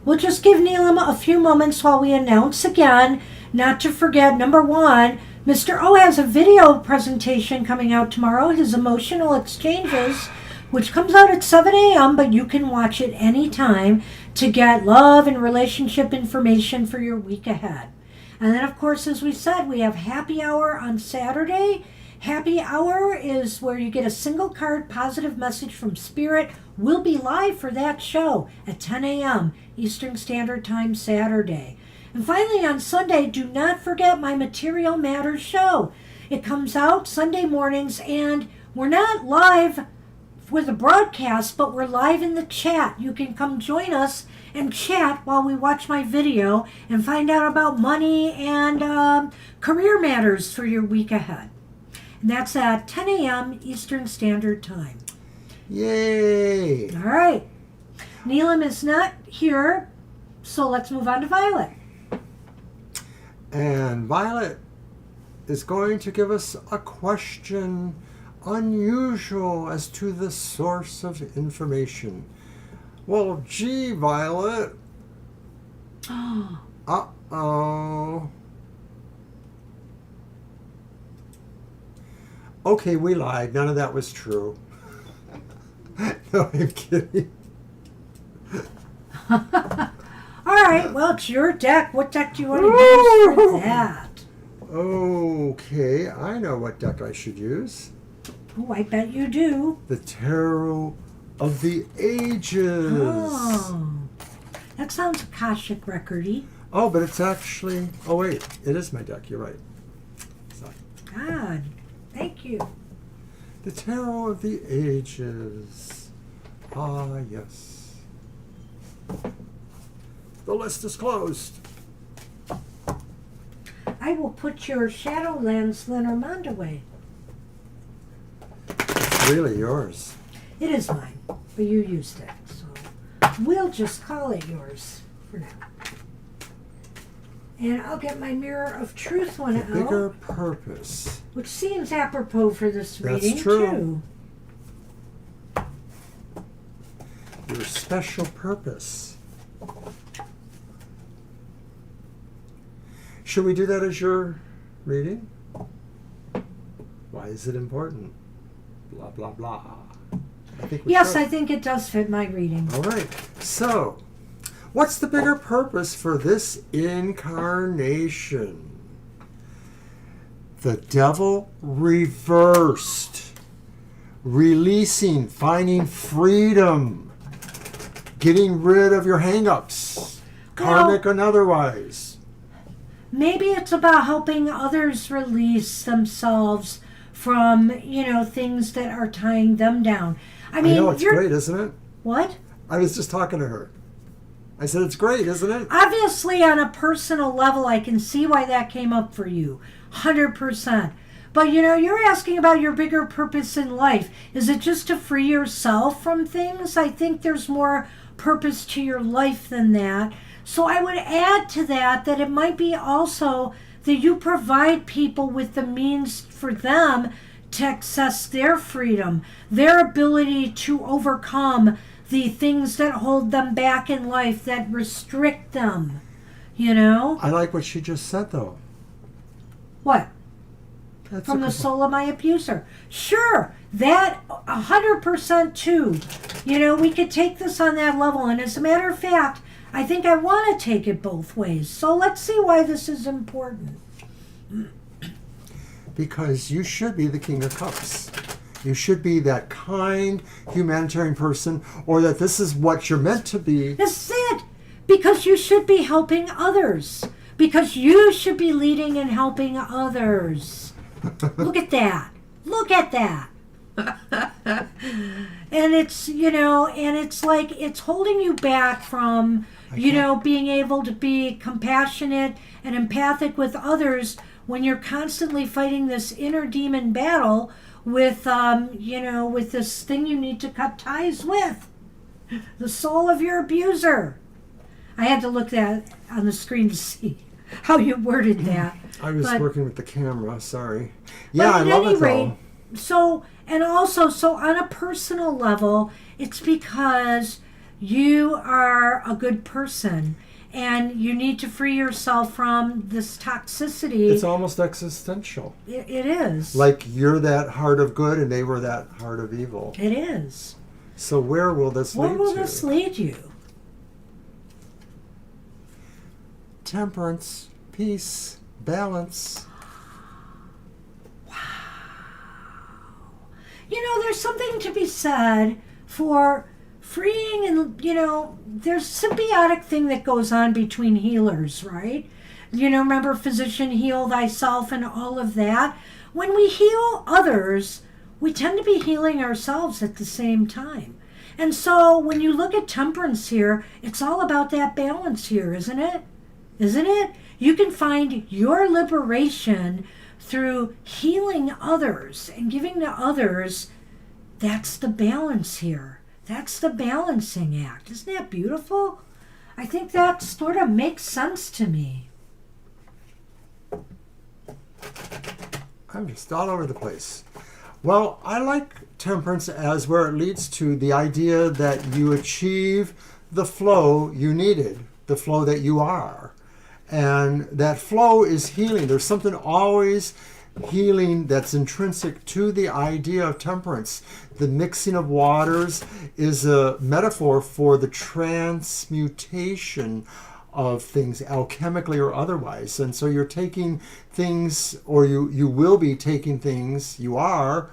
We'll just give Neelam a few moments while we announce again. Not to forget, number one, Mr. O has a video presentation coming out tomorrow, his Emotional Exchanges, which comes out at 7 a.m., but you can watch it anytime to get love and relationship information for your week ahead. And then, of course, as we said, we have Happy Hour on Saturday. Happy Hour is where you get a single card positive message from Spirit. We'll be live for that show at 10 a.m. Eastern Standard Time Saturday. And finally, on Sunday, do not forget my Material Matters show. It comes out Sunday mornings, and we're not live with a broadcast, but we're live in the chat. You can come join us and chat while we watch my video and find out about money and career matters for your week ahead. And that's at 10 a.m. Eastern Standard Time. Yay! All right. Neelam is not here, so let's move on to Violet. And Violet is going to give us a question unusual as to the source of information. Well, gee, Violet. Uh-oh. Okay, we lied. None of that was true. No, I'm kidding. All right, well, it's your deck. What deck do you want to use for that? Okay, I know what deck I should use. Oh, I bet you do. The Tarot of the Ages. Oh, that sounds Akashic recordy. Oh, but it's actually... Oh, wait. It is my deck. You're right. Sorry. God, thank you. The Tarot of the Ages. Ah, yes. The list is closed. I will put your Shadowlands Lenormand away. It's really yours. It is mine, but you used it, so we'll just call it yours for now. And I'll get my Mirror of Truth one The out, bigger purpose. which seems apropos for this That's reading, true. too. Your special purpose. Should we do that as your reading? Why is it important? Blah, blah, blah. I think we Yes, should. I think it does fit my reading. All right. So, what's the bigger purpose for this incarnation? The devil reversed. Releasing, finding freedom. Getting rid of your hang-ups. Karmic and otherwise. Maybe it's about helping others release themselves from, things that are tying them down. I mean, I know, it's great, isn't it? What? I was just talking to her. I said, it's great, isn't it? Obviously, on a personal level, I can see why that came up for you. 100%. But you're asking about your bigger purpose in life. Is it just to free yourself from things? I think there's more purpose to your life than that. So I would add to that it might be also that you provide people with the means for them to access their freedom, their ability to overcome the things that hold them back in life, that restrict them. I like what she just said, though. What? That's From the soul of my abuser. Sure, that 100% too. We could take this on that level. And as a matter of fact, I think I want to take it both ways. So let's see why this is important. Because you should be the King of Cups. You should be that kind, humanitarian person, or that this is what you're meant to be. This is it. Because you should be helping others. Because you should be leading and helping others. Look at that. Look at that. And it's, and it's like it's holding you back from, being able to be compassionate and empathic with others when you're constantly fighting this inner demon battle with, with this thing you need to cut ties with. The soul of your abuser. I had to look that on the screen to see how you worded that. I was working with the camera, sorry. Yeah, I love it though. So on a personal level, it's because you are a good person and you need to free yourself from this toxicity. It's almost existential. It is. Like you're that heart of good and they were that heart of evil. It is. So where will this lead to? Where will this lead you? Temperance, peace, balance. There's something to be said for freeing and, there's symbiotic thing that goes on between healers, right? Remember physician heal thyself and all of that. When we heal others, we tend to be healing ourselves at the same time. And so when you look at temperance here, it's all about that balance here, isn't it? Isn't it? You can find your liberation through healing others and giving to others. That's the balance here. That's the balancing act. Isn't that beautiful? I think that sort of makes sense to me. I'm just all over the place. Well, I like temperance as where it leads to the idea that you achieve the flow you needed, the flow that you are. And that flow is healing. There's something always healing that's intrinsic to the idea of temperance. The mixing of waters is a metaphor for the transmutation of things, alchemically or otherwise. And so you're taking things, or you will be taking things, you are,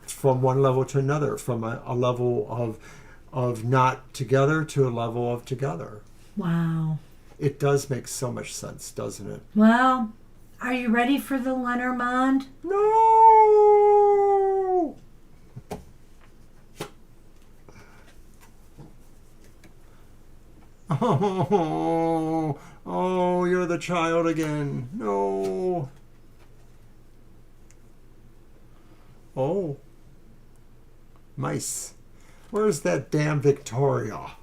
from one level to another, from a level of not together to a level of together. Wow. It does make so much sense, doesn't it? Well, are you ready for the Lenormand? No! Oh, you're the child again. No. Oh. Mice. Where's that damn Victoria?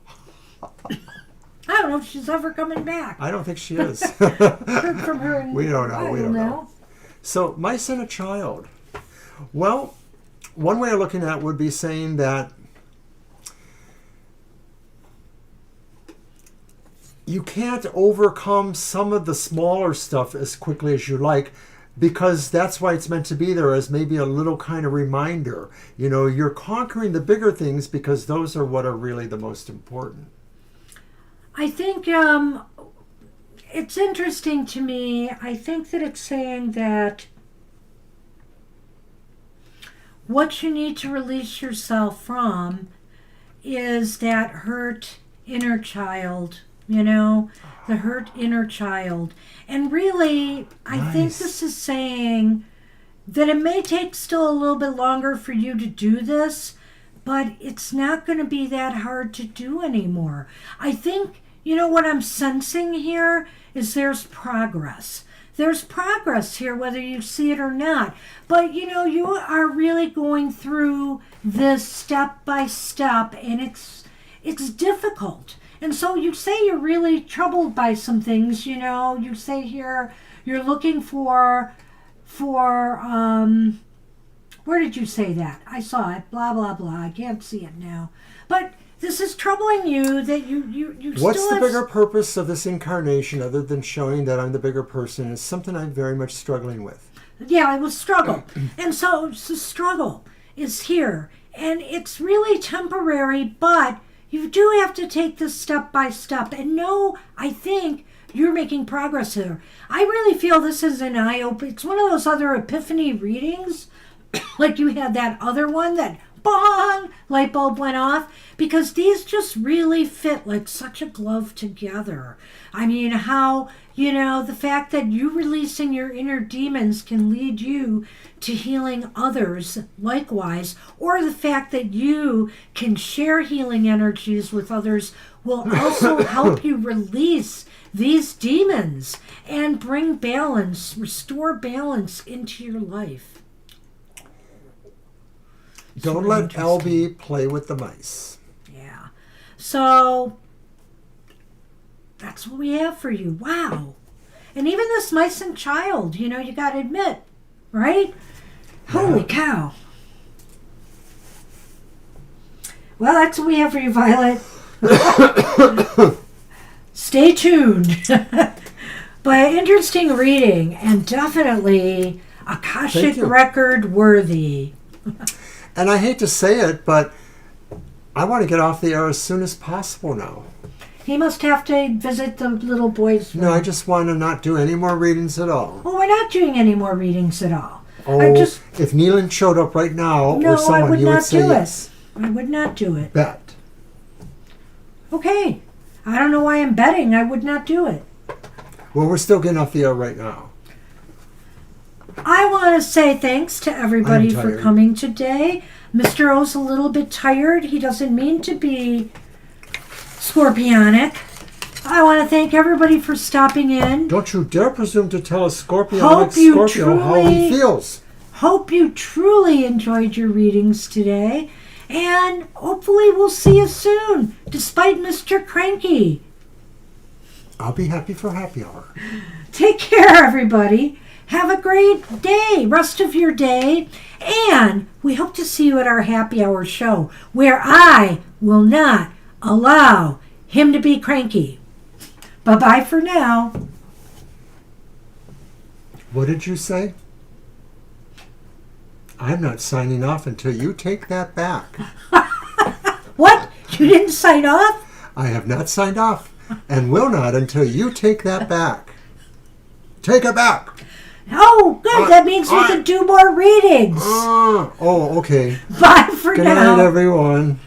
I don't know if she's ever coming back. I don't think she is. Heard from her. We don't know. We don't know. So, mice and a child. Well, one way of looking at it would be saying that you can't overcome some of the smaller stuff as quickly as you like, because that's why it's meant to be there as maybe a little kind of reminder. You're conquering the bigger things because those are what are really the most important. I think it's interesting to me. I think that it's saying that what you need to release yourself from is that hurt inner child, the hurt inner child. And really, I think this is saying that it may take still a little bit longer for you to do this, but it's not going to be that hard to do anymore. I think what I'm sensing here is there's progress. There's progress here, whether you see it or not. But, you are really going through this step by step, and it's difficult. And so you say you're really troubled by some things, You say here you're looking for where did you say that? I saw it, blah, blah, blah. I can't see it now. But this is troubling you that you What's still the bigger purpose of this incarnation other than showing that I'm the bigger person is something I'm very much struggling with. Yeah, it was struggle. And so the struggle is here. And it's really temporary, but you do have to take this step by step. And no, I think you're making progress here. I really feel this is an eye-opener. It's one of those other epiphany readings, like you had that other one that, bong, light bulb went off, because these just really fit like such a glove together. I mean, how, the fact that you releasing your inner demons can lead you to healing others likewise, or the fact that you can share healing energies with others will also help you release these demons and bring balance, restore balance into your life. Don't let LB play with the mice. Yeah. So that's what we have for you. Wow. And even this mice and child, you got to admit, right? Yeah. Holy cow. Well, that's what we have for you, Violet. Stay tuned. But interesting reading, and definitely Akashic record worthy. And I hate to say it, but I want to get off the air as soon as possible now. He must have to visit the little boys' room. No, I just want to not do any more readings at all. Well, we're not doing any more readings at all. Oh, if Neelan showed up right now or someone, you would say yes. I would not do it. Bet. Okay. I don't know why I'm betting. I would not do it. Well, we're still getting off the air right now. I want to say thanks to everybody for coming today. Mr. O's a little bit tired. He doesn't mean to be scorpionic. I want to thank everybody for stopping in. Don't you dare presume to tell a scorpionic Scorpio how he feels. Hope you truly enjoyed your readings today. And hopefully we'll see you soon, despite Mr. Cranky. I'll be happy for happy hour. Take care, everybody. Have a great day, rest of your day, and we hope to see you at our happy hour show, where I will not allow him to be cranky. Bye-bye for now. What did you say? I'm not signing off until you take that back. What? You didn't sign off? I have not signed off, and will not until you take that back. Take it back. Oh, good. That means we can do more readings. Okay. Bye for now. Good night, everyone.